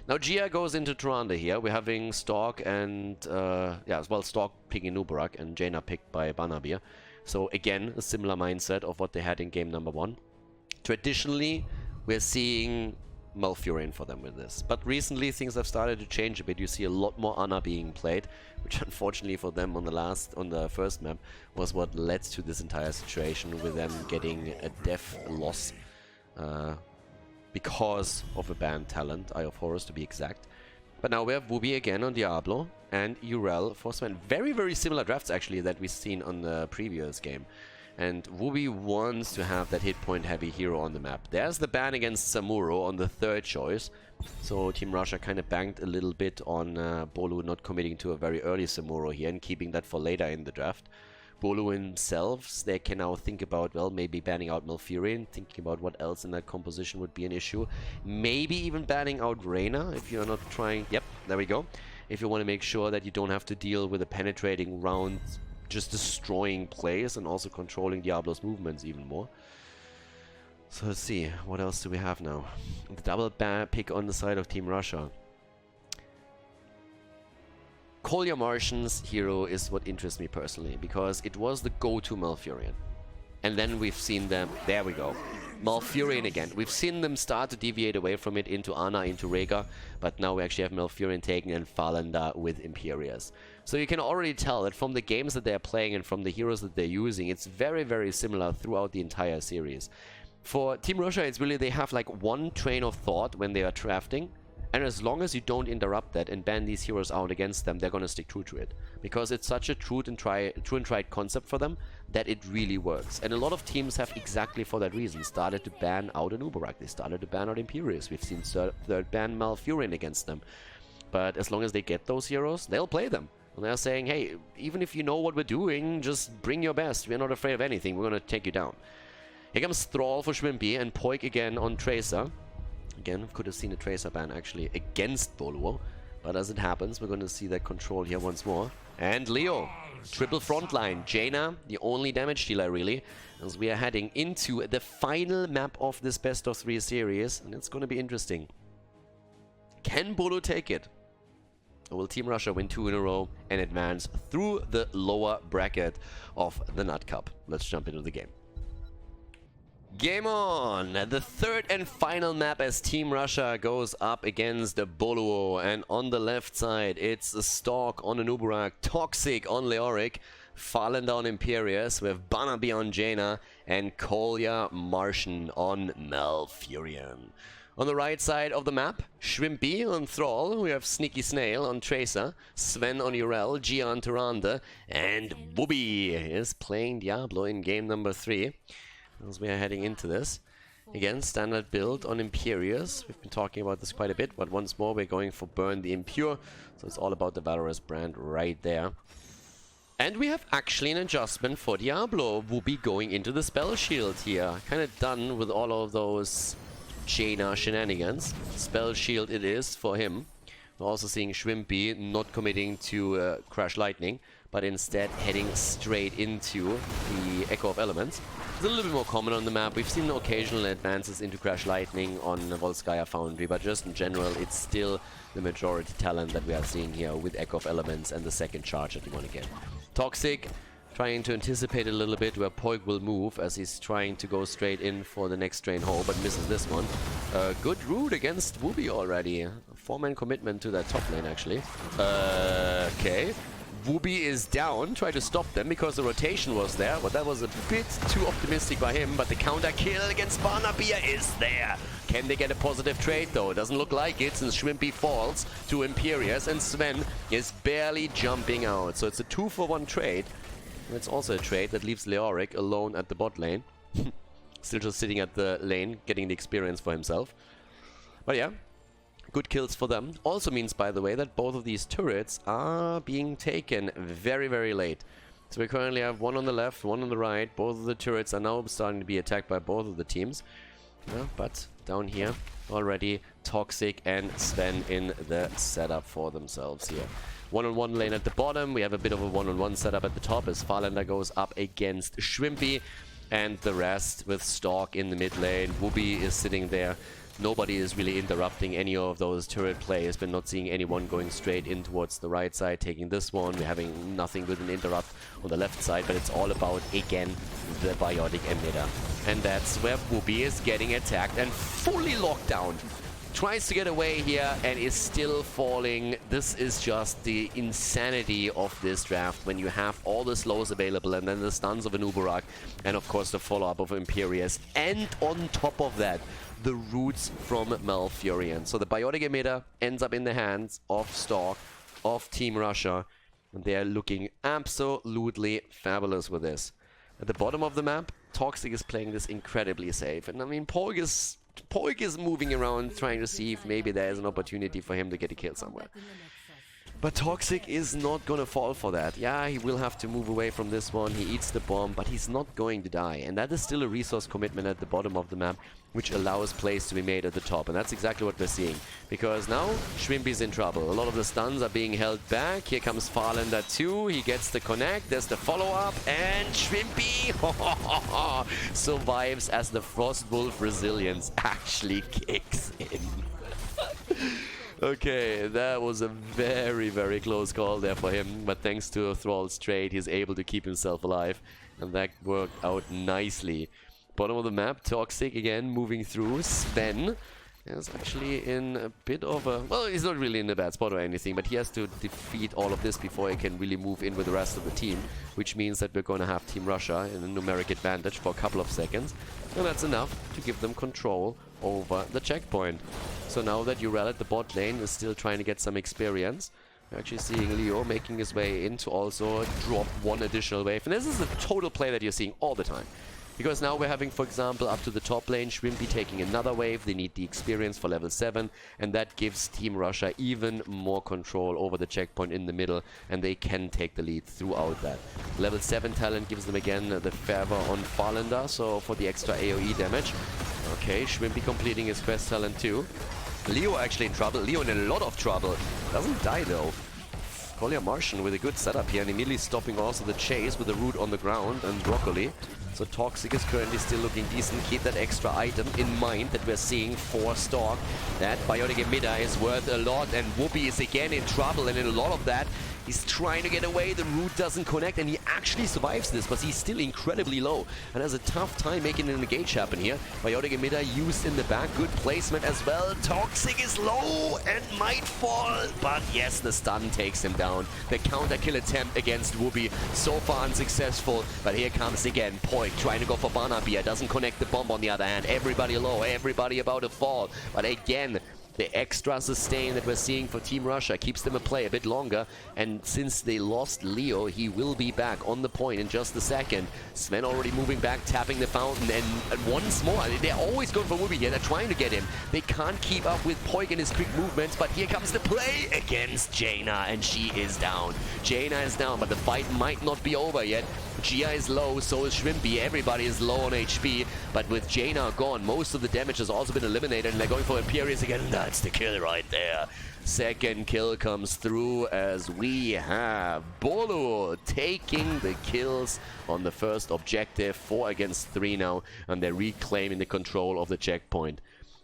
Now Gia goes into Tyrande here. We're having Stork and, Stork picking Nubarak and Jaina picked by Banabir. So again, a similar mindset of what they had in game number 1. Traditionally, we're seeing Malfurion for them with this. But recently things have started to change a bit. You see a lot more Ana being played, which unfortunately for them on the first map was what led to this entire situation with them getting a death loss because of a banned talent, Eye of Horus to be exact. But now we have Wubi again on Diablo and Urel for Sven. Very, very similar drafts actually that we've seen on the previous game. And Wubi wants to have that hit point heavy hero on the map. There's the ban against Samuro on the 3rd choice. So Team Russia kind of banked a little bit on Boluo not committing to a very early Samuro here and keeping that for later in the draft. Boluo themselves, they can now think about, well, maybe banning out Malfurion, thinking about what else in that composition would be an issue. Maybe even banning out Reyna if you're not trying... Yep, there we go. If you want to make sure that you don't have to deal with a penetrating round, just destroying plays and also controlling Diablo's movements even more. So let's see, what else do we have now? The double pick on the side of Team Russia. Kolya Martian's hero is what interests me personally, because it was the go-to Malfurion. And then we've seen them, there we go, Malfurion again. We've seen them start to deviate away from it into Ana, into Rhaegar, but now we actually have Malfurion taken and Falanda with Imperius. So you can already tell that from the games that they're playing and from the heroes that they're using, it's very, very similar throughout the entire series. For Team Russia, it's really they have like one train of thought when they are drafting, and as long as you don't interrupt that and ban these heroes out against them, they're gonna stick true to it. Because it's such a true and tried concept for them that it really works. And a lot of teams have exactly for that reason started to ban out an Uberak. They started to ban out Imperius. We've seen third ban Malfurion against them. But as long as they get those heroes, they'll play them. And they're saying, hey, even if you know what we're doing, just bring your best. We're not afraid of anything. We're gonna take you down. Here comes Thrall for Shrimpy and Poik again on Tracer. Again, could have seen a Tracer ban actually against Boluo. But as it happens, we're going to see that control here once more. And Leo, triple frontline. Jaina, the only damage dealer really. As we are heading into the final map of this best of 3 series. And it's going to be interesting. Can Boluo take it? Or will Team Russia win 2 in a row and advance through the lower bracket of the Nut Cup? Let's jump into the game. Game on! The third and final map as Team Russia goes up against Boluo, and on the left side it's a Stalk on an Uberak, Toxic on Leoric, Falanda on Imperius, with Barnaby on Jaina, and Kolya Martian on Malfurion. On the right side of the map, Shrimpy on Thrall, we have Sneaky Snail on Tracer, Sven on Urel, Gia on Tyrande, and Booby is playing Diablo in game number 3. As we are heading into this. Again, standard build on Imperius. We've been talking about this quite a bit, but once more we're going for Burn the Impure. So it's all about the Valorous brand right there. And we have actually an adjustment for Diablo. Wooby going into the Spell Shield here. Kind of done with all of those Jaina shenanigans. Spell Shield it is for him. We're also seeing Shrimpy not committing to Crash Lightning, but instead heading straight into the Echo of Elements. It's a little bit more common on the map. We've seen occasional advances into Crash Lightning on Volskaya Foundry, but just in general, it's still the majority talent that we are seeing here with Echo of Elements and the second charge that you want to get. Toxic, trying to anticipate a little bit where Poik will move as he's trying to go straight in for the next drain hole, but misses this one. Good root against Wooby already. 4-man commitment to that top lane, actually. Okay. Wooby is down, try to stop them because the rotation was there, but that was a bit too optimistic by him. But the counter kill against Barnaby is there. Can they get a positive trade though? It doesn't look like it since Shrimpy falls to Imperius and Sven is barely jumping out. So it's a 2-for-1 trade. And it's also a trade that leaves Leoric alone at the bot lane. Still just sitting at the lane, getting the experience for himself. But yeah. Good kills for them. Also means, by the way, that both of these turrets are being taken very, very late. So we currently have one on the left, one on the right. Both of the turrets are now starting to be attacked by both of the teams. Yeah, but down here, already Toxic and Sven in the setup for themselves here. One-on-one lane at the bottom. We have a bit of a one-on-one setup at the top as Falanda goes up against Shrimpy. And the rest with Stalk in the mid lane. Wooby is sitting there. Nobody is really interrupting any of those turret plays, but not seeing anyone going straight in towards the right side, taking this one. We're having nothing with an interrupt on the left side, but it's all about, again, the biotic emitter. And that's where Wooby is getting attacked and fully locked down. Tries to get away here and is still falling. This is just the insanity of this draft when you have all the slows available and then the stuns of an Uberak and of course the follow-up of Imperius. And on top of that, the roots from Malfurion. So the biotic emitter ends up in the hands of Stalk, of Team Russia, and they are looking absolutely fabulous with this. At the bottom of the map, Toxic is playing this incredibly safe, and I mean Poik is moving around trying to see if maybe there is an opportunity for him to get a kill somewhere. But Toxic is not gonna fall for that. Yeah, he will have to move away from this one. He eats the bomb, but he's not going to die. And that is still a resource commitment at the bottom of the map, which allows plays to be made at the top. And that's exactly what we're seeing. Because now, Shrimpy's in trouble. A lot of the stuns are being held back. Here comes Falanda too. He gets the connect. There's the follow-up. And Shrimpy survives as the Frostwolf resilience actually kicks in. Okay, that was a very, very close call there for him, but thanks to Thrall's trade, he's able to keep himself alive. And that worked out nicely. Bottom of the map, Toxic again moving through. Sven is actually in a bit of a... Well, he's not really in a bad spot or anything, but he has to defeat all of this before he can really move in with the rest of the team, which means that we're going to have Team Russia in a numeric advantage for a couple of seconds, and that's enough to give them control over the checkpoint. So now that Urel at the bot lane is still trying to get some experience, we're actually seeing Leo making his way in to also drop one additional wave, and this is a total play that you're seeing all the time. Because now we're having, for example, up to the top lane, Shrimpy taking another wave. They need the experience for level 7, and that gives Team Russia even more control over the checkpoint in the middle, and they can take the lead throughout that. Level 7 talent gives them again the favor on Farlander, so for the extra AoE damage. Okay, Shrimpy completing his quest talent too. Leo actually in trouble. Leo in a lot of trouble. Doesn't die though. Collier Martian with a good setup here, and immediately stopping also the chase with the root on the ground and Broccoli. So Toxic is currently still looking decent. Keep that extra item in mind that we're seeing for Stork. That biotic emitter is worth a lot, and Whoopi is again in trouble, and in a lot of that he's trying to get away. The root doesn't connect, and he actually survives this, but he's still incredibly low and has a tough time making an engage happen here. Biotic emitter used in the back, good placement as well. Toxic is low and might fall, but yes, the stun takes him down. The counter kill attempt against Whoopi so far unsuccessful, but here comes again Poik trying to go for Barnaby. Doesn't connect the bomb on the other hand. Everybody low, everybody about to fall, but again the extra sustain that we're seeing for Team Russia keeps them at play a bit longer, and since they lost Leo, he will be back on the point in just a second. Sven already moving back, tapping the fountain, and once more, they're always going for Whoopi here. They're trying to get him. They can't keep up with Poik and his quick movements, but here comes the play against Jaina, and she is down. Jaina is down, but the fight might not be over yet. Gia is low, so is Shrimpy. Everybody is low on HP, but with Jaina gone, most of the damage has also been eliminated, and they're going for Imperius again. That's the kill right there. Second kill comes through as we have Boluo taking the kills on the first objective. 4 against 3 now, and they're reclaiming the control of the checkpoint.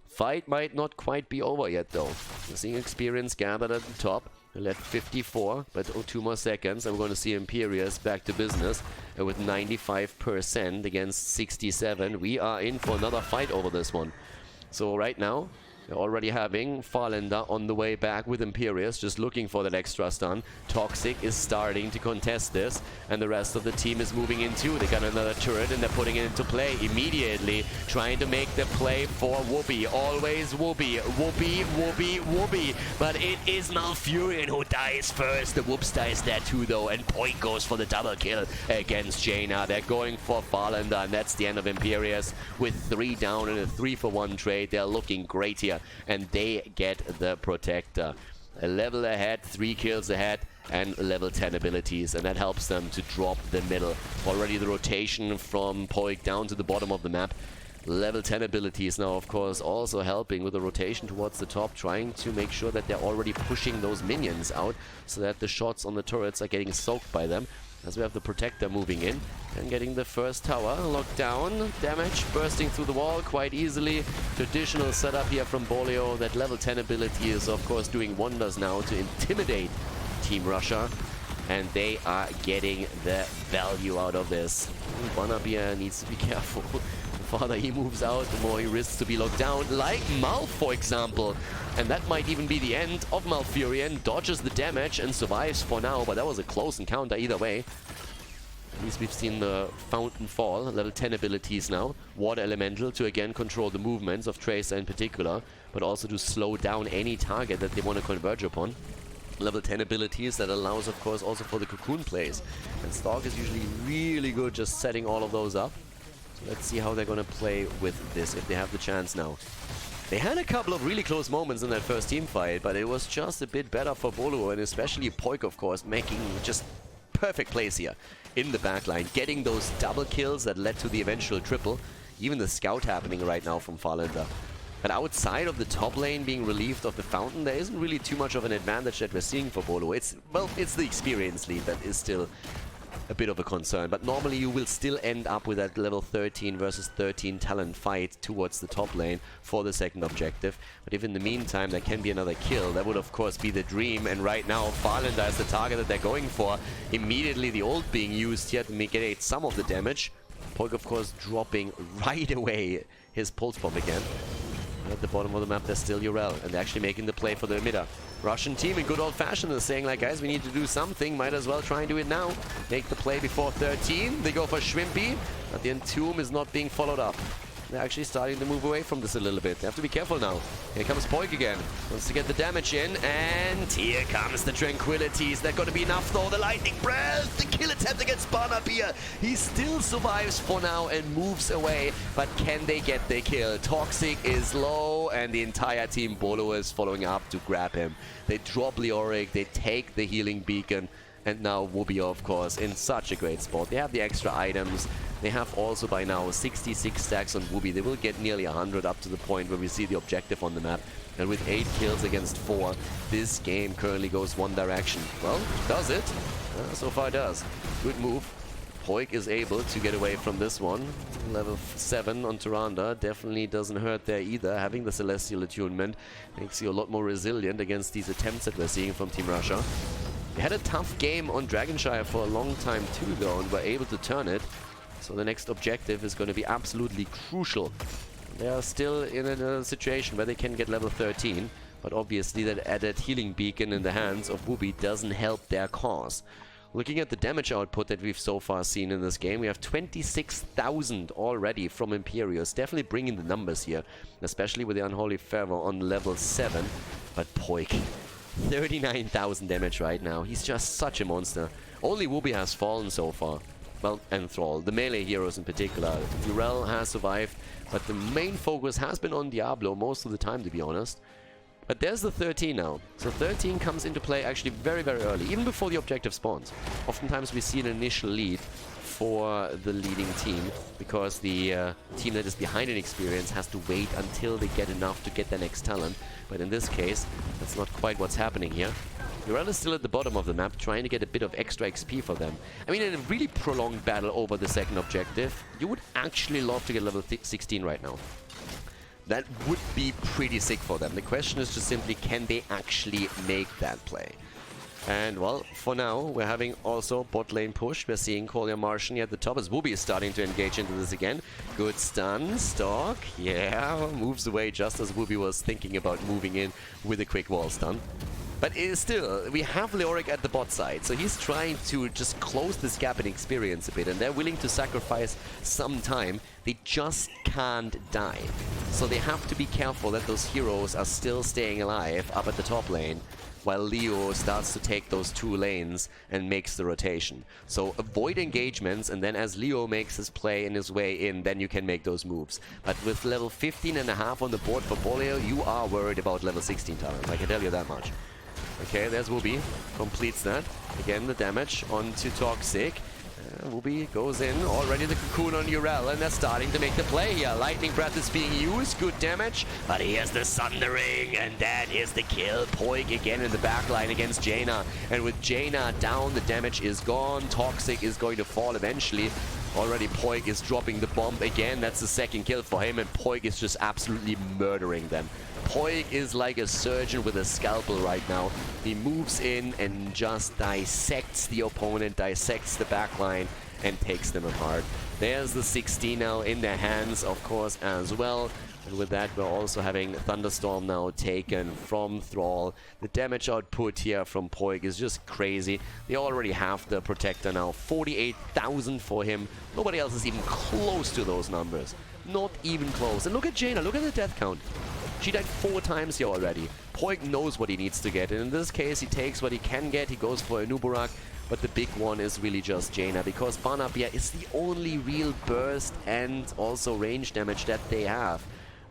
Fight might not quite be over yet though. We're seeing experience gathered at the top. We're at 54, but 2 more seconds, and we're going to see Imperius back to business with 95% against 67. We are in for another fight over this one. So right now, they're already having Farlander on the way back with Imperius, just looking for that extra stun. Toxic is starting to contest this, and the rest of the team is moving in too. They got another turret, and they're putting it into play immediately, trying to make the play for Whoopi. Always Whoopi, Whoopi, Whoopi, Whoopi. But it is Malfurion who dies first. The Whoops dies there too, though, and Poik goes for the double kill against Jaina. They're going for Farlander, and that's the end of Imperius. With 3 down and a 3-for-1 trade, they're looking great here, and they get the Protector. A level ahead, 3 kills ahead, and level 10 abilities, and that helps them to drop the middle. Already the rotation from Poik down to the bottom of the map. Level 10 abilities now, of course, also helping with the rotation towards the top, trying to make sure that they're already pushing those minions out so that the shots on the turrets are getting soaked by them. As we have the Protector moving in and getting the first tower locked down. Damage bursting through the wall quite easily. Traditional setup here from Boluo. That level 10 ability is of course doing wonders now to intimidate Team Russia. And they are getting the value out of this. Barnaby needs to be careful. The farther he moves out, the more he risks to be locked down. Like Mal, for example. And that might even be the end of Malfurion. Dodges the damage and survives for now, but that was a close encounter either way. At least we've seen the Fountain fall. Level 10 abilities now. Water Elemental to again control the movements of Tracer in particular, but also to slow down any target that they want to converge upon. Level 10 abilities that allows, of course, also for the cocoon plays. And Stork is usually really good just setting all of those up. So let's see how they're going to play with this if they have the chance now. They had a couple of really close moments in that first team fight, but it was just a bit better for Boluo, and especially Poik, of course, making just perfect plays here in the backline, getting those double kills that led to the eventual triple. Even the scout happening right now from Farlander. But outside of the top lane being relieved of the Fountain, there isn't really too much of an advantage that we're seeing for Boluo. It's the experience lead that is still a bit of a concern. But normally you will still end up with that level 13 versus 13 talent fight towards the top lane for the second objective. But if in the meantime there can be another kill, that would of course be the dream. And right now Farlander is the target that they're going for. Immediately the ult being used here to mitigate some of the damage. Poik of course dropping right away his pulse bomb again. At the bottom of the map, there's still Urel, and they're actually making the play for the emitter. Russian team in good old fashion is saying, like, guys, we need to do something. Might as well try and do it now. Make the play before 13. They go for Shrimpy, but the Entomb is not being followed up. They're actually starting to move away from this a little bit. They have to be careful now. Here comes Poik again. Wants to get the damage in, and here comes the Tranquility. Is that going to be enough, though? The Lightning Breath! The kill attempt against Barnaby. He still survives for now and moves away, but can they get the kill? Toxic is low, and the entire Team Boluo is following up to grab him. They drop Leoric, they take the healing beacon, and now Wubio, of course, in such a great spot. They have the extra items. They have also by now 66 stacks on Wubby. They will get nearly 100 up to the point where we see the objective on the map. And with 8 kills against 4, this game currently goes one direction. Well, does it? So far it does. Good move. Poik is able to get away from this one. Level 7 on Tyrande definitely doesn't hurt there either. Having the Celestial Attunement makes you a lot more resilient against these attempts that we're seeing from Team Russia. We had a tough game on Dragonshire for a long time too, though, and were able to turn it. So the next objective is going to be absolutely crucial. They are still in a situation where they can get level 13, but obviously that added healing beacon in the hands of Wubby doesn't help their cause. Looking at the damage output that we've so far seen in this game, we have 26,000 already from Imperius. Definitely bringing the numbers here, especially with the Unholy Fervor on level 7. But Poik, 39,000 damage right now. He's just such a monster. Only Wubby has fallen so far. Well, and Thrall, the melee heroes in particular. Urel has survived, but the main focus has been on Diablo most of the time, to be honest. But there's the 13 now. So 13 comes into play actually very, very early, even before the objective spawns. Oftentimes we see an initial lead for the leading team, because the team that is behind in experience has to wait until they get enough to get their next talent. But in this case, that's not quite what's happening here. Urel is still at the bottom of the map, trying to get a bit of extra XP for them. I mean, in a really prolonged battle over the second objective, you would actually love to get level 16 right now. That would be pretty sick for them. The question is just simply, can they actually make that play? And, well, for now, we're having also bot lane push. We're seeing Kolya Martian here at the top as Wubby is starting to engage into this again. Good stun. Stalk. Yeah, moves away just as Wubby was thinking about moving in with a quick wall stun. But it is still, we have Leoric at the bot side, so he's trying to just close this gap in experience a bit, and they're willing to sacrifice some time. They just can't die. So they have to be careful that those heroes are still staying alive up at the top lane, while Leo starts to take those 2 lanes and makes the rotation. So avoid engagements, and then as Leo makes his play and his way in, then you can make those moves. But with level 15.5 on the board for Boluo, you are worried about level 16 talent, I can tell you that much. Okay, there's Wubby, completes that. Again, the damage onto Toxic. Wubby goes in, already the cocoon on Urel, and they're starting to make the play here. Lightning Breath is being used, good damage, but here's the Sundering, and that is the kill. Poik again in the backline against Jaina, and with Jaina down, the damage is gone. Toxic is going to fall eventually. Already Poik is dropping the bomb again. That's the second kill for him, and Poik is just absolutely murdering them. Poik is like a surgeon with a scalpel right now. He moves in and just dissects the opponent, dissects the backline, and takes them apart. There's the 16 now in their hands, of course, as well. And with that, we're also having Thunderstorm now taken from Thrall. The damage output here from Poik is just crazy. They already have the Protector now. 48,000 for him. Nobody else is even close to those numbers. Not even close. And look at Jaina. Look at the death count. She died 4 times here already. Poik knows what he needs to get. And in this case, he takes what he can get. He goes for a Nuburak. But the big one is really just Jaina, because Vanapia is the only real burst and also range damage that they have.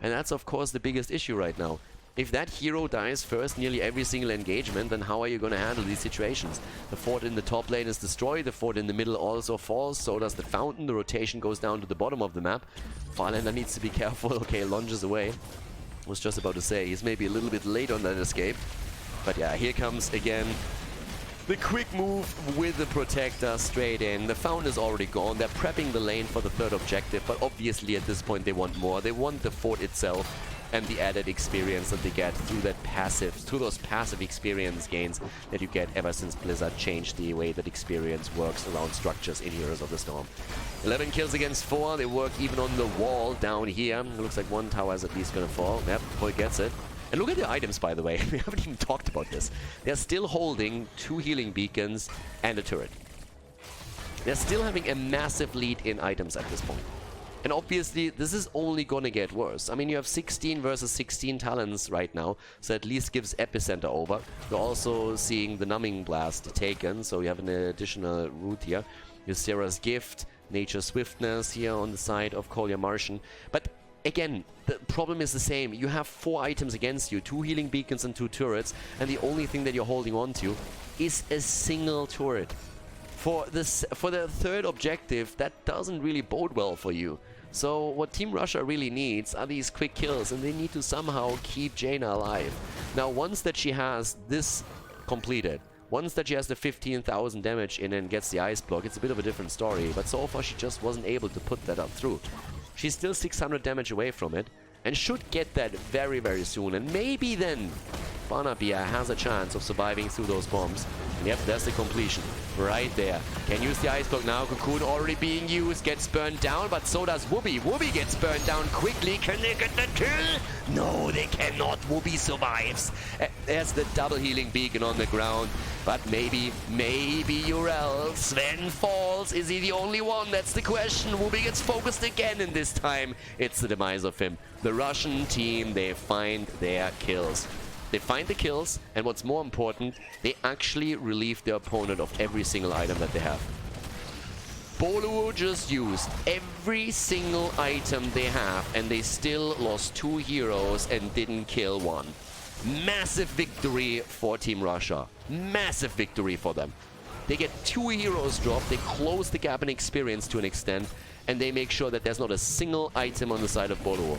And that's, of course, the biggest issue right now. If that hero dies first nearly every single engagement, then how are you going to handle these situations? The fort in the top lane is destroyed, the fort in the middle also falls, so does the fountain. The rotation goes down to the bottom of the map. Farlander needs to be careful. Okay, lunges away. I was just about to say, he's maybe a little bit late on that escape. But yeah, here comes again The quick move with the Protector straight in. The Fountain is already gone. They're prepping the lane for the third objective, but obviously at this point they want more. They want the fort itself and the added experience that they get through those passive experience gains that you get ever since Blizzard changed the way that experience works around structures in Heroes of the Storm. 11 kills against 4. They work even on the wall down here. It looks like one tower is at least gonna fall. Yep, Poik gets it. And look at the items, by the way. We haven't even talked about this. They're still holding 2 healing beacons and a turret. They're still having a massive lead in items at this point. And obviously, this is only gonna get worse. I mean, you have 16 versus 16 talents right now, so at least gives Epicenter over. You're also seeing the Numbing Blast taken, so you have an additional route here. You have Sarah's Gift, Nature Swiftness here on the side of Khaldor Martian. But again, the problem is the same. You have 4 items against you, 2 healing beacons and 2 turrets, and the only thing that you're holding on to is a single turret. For the third objective, that doesn't really bode well for you. So what Team Russia really needs are these quick kills, and they need to somehow keep Jaina alive. Now, once that she has this completed, once that she has the 15,000 damage in and gets the ice block, it's a bit of a different story, but so far she just wasn't able to put that up through. She's still 600 damage away from it, and should get that very, very soon. And maybe then Banabia has a chance of surviving through those bombs. And yep, there's the completion. Right there. Can use the ice block now. Cocoon already being used. Gets burned down, but so does Whoopi. Whoopi gets burned down quickly. Can they get the kill? No, they cannot. Whoopi survives. There's the double healing beacon on the ground. But maybe Urel. Sven falls. Is he the only one? That's the question. Whoopi gets focused again, and this time it's the demise of him. The Russian team, they find their kills. They find the kills, and what's more important, they actually relieve their opponent of every single item that they have. Boluo just used every single item they have, and they still lost 2 heroes and didn't kill one. Massive victory for Team Russia. Massive victory for them. They get 2 heroes dropped, they close the gap in experience to an extent, and they make sure that there's not a single item on the side of Boluo.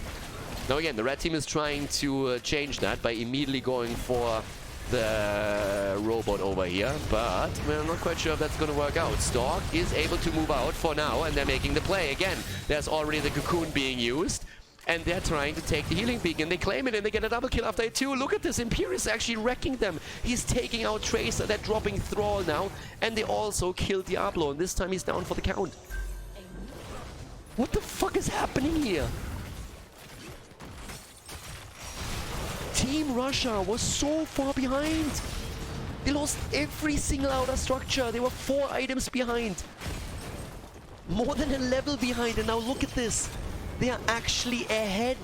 Now again, the red team is trying to change that by immediately going for the robot over here, but we're not quite sure if that's going to work out. Stork is able to move out for now, and they're making the play. Again, there's already the cocoon being used, and they're trying to take the healing beacon. They claim it, and they get a double kill after it too. Look at this, Imperius actually wrecking them. He's taking out Tracer, they're dropping Thrall now, and they also killed Diablo, and this time he's down for the count. What the fuck is happening here? Team Russia was so far behind. They lost every single outer structure. They were 4 items behind. More than a level behind. And now look at this. They are actually ahead.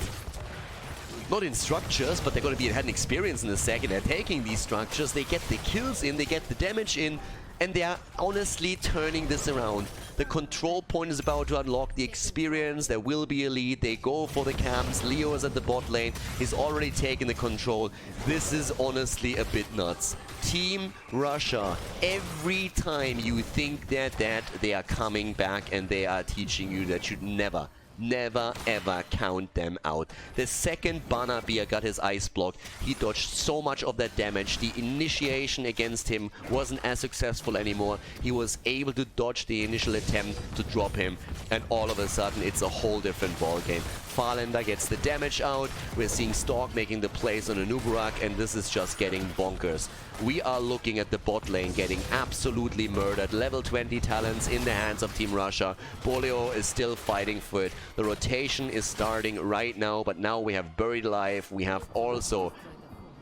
Not in structures, but they're going to be ahead in experience in a second. They're taking these structures. They get the kills in. They get the damage in. And they are honestly turning this around. The control point is about to unlock the experience. There will be a lead. They go for the camps. Leo is at the bot lane. He's already taken the control. This is honestly a bit nuts. Team Russia, every time you think they're dead, they are coming back and they are teaching you that you never ever count them out. The second Banabia got his ice block, he dodged so much of that damage. The initiation against him wasn't as successful anymore. He was able to dodge the initial attempt to drop him, and all of a sudden it's a whole different ballgame. Farlander gets the damage out. We're seeing Stork making the plays on Anubarak, and this is just getting bonkers. We are looking at the bot lane getting absolutely murdered. Level 20 talents in the hands of Team Russia. Boluo is still fighting for it. The rotation is starting right now, but now we have Buried Alive. We have also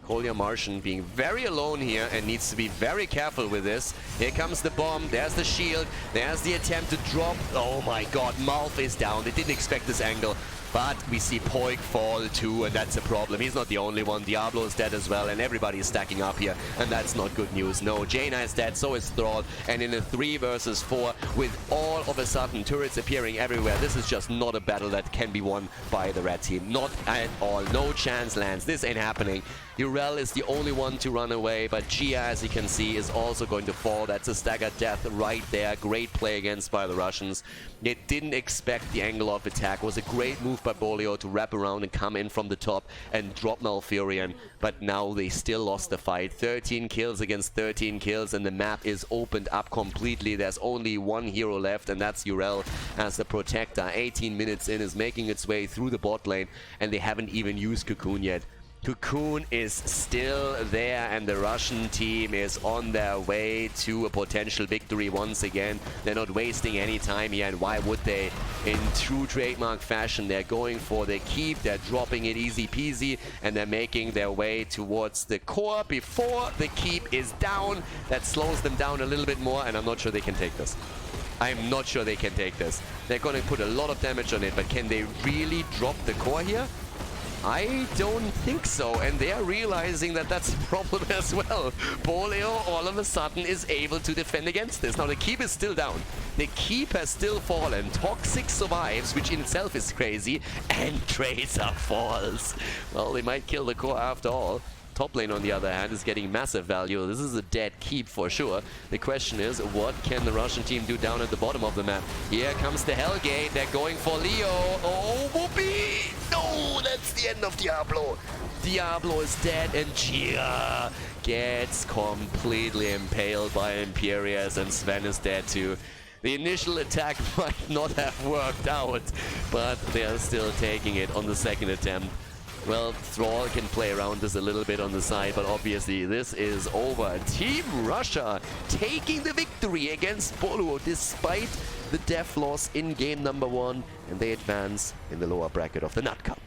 Khaldor Martian being very alone here and needs to be very careful with this. Here comes the bomb. There's the shield. There's the attempt to drop. Oh my god, Malf is down. They didn't expect this angle. But we see Poik fall too, and that's a problem. He's not the only one. Diablo is dead as well, and everybody is stacking up here, and that's not good news. No, Jaina is dead, so is Thrall, and in a 3 versus 4, with all of a sudden turrets appearing everywhere, this is just not a battle that can be won by the red team. Not at all. No chance lands. This ain't happening. Urel is the only one to run away, but Gia, as you can see, is also going to fall. That's a staggered death right there. Great play against by the Russians. They didn't expect the angle of attack. It was a great move by Boluo to wrap around and come in from the top and drop Malfurion. But now they still lost the fight. 13 kills against 13 kills, and the map is opened up completely. There's only one hero left, and that's Urel as the Protector. 18 minutes in, is making its way through the bot lane, and they haven't even used Cocoon yet. Cocoon is still there, and the Russian team is on their way to a potential victory once again. They're not wasting any time here, and why would they? In true trademark fashion, they're going for the keep, they're dropping it easy peasy, and they're making their way towards the core before the keep is down. That slows them down a little bit more, and I'm not sure they can take this. I'm not sure they can take this. They're going to put a lot of damage on it, but can they really drop the core here? I don't think so, and they are realizing that that's a problem as well. Boluo all of a sudden is able to defend against this. Now the keep is still down. The keep has still fallen. Toxic survives, which in itself is crazy, and Tracer falls. Well, they might kill the core after all. Top lane, on the other hand, is getting massive value. This is a dead keep for sure. The question is, what can the Russian team do down at the bottom of the map? Here comes the Hellgate. They're going for Leo. Oh, whoopee! No, that's the end of Diablo. Diablo is dead, and Jira gets completely impaled by Imperius, and Sven is dead too. The initial attack might not have worked out, but they're still taking it on the second attempt. Well, Thrall can play around this a little bit on the side, but obviously this is over. Team Russia taking the victory against Boluo despite the death loss in game number 1, and they advance in the lower bracket of the Nut Cup.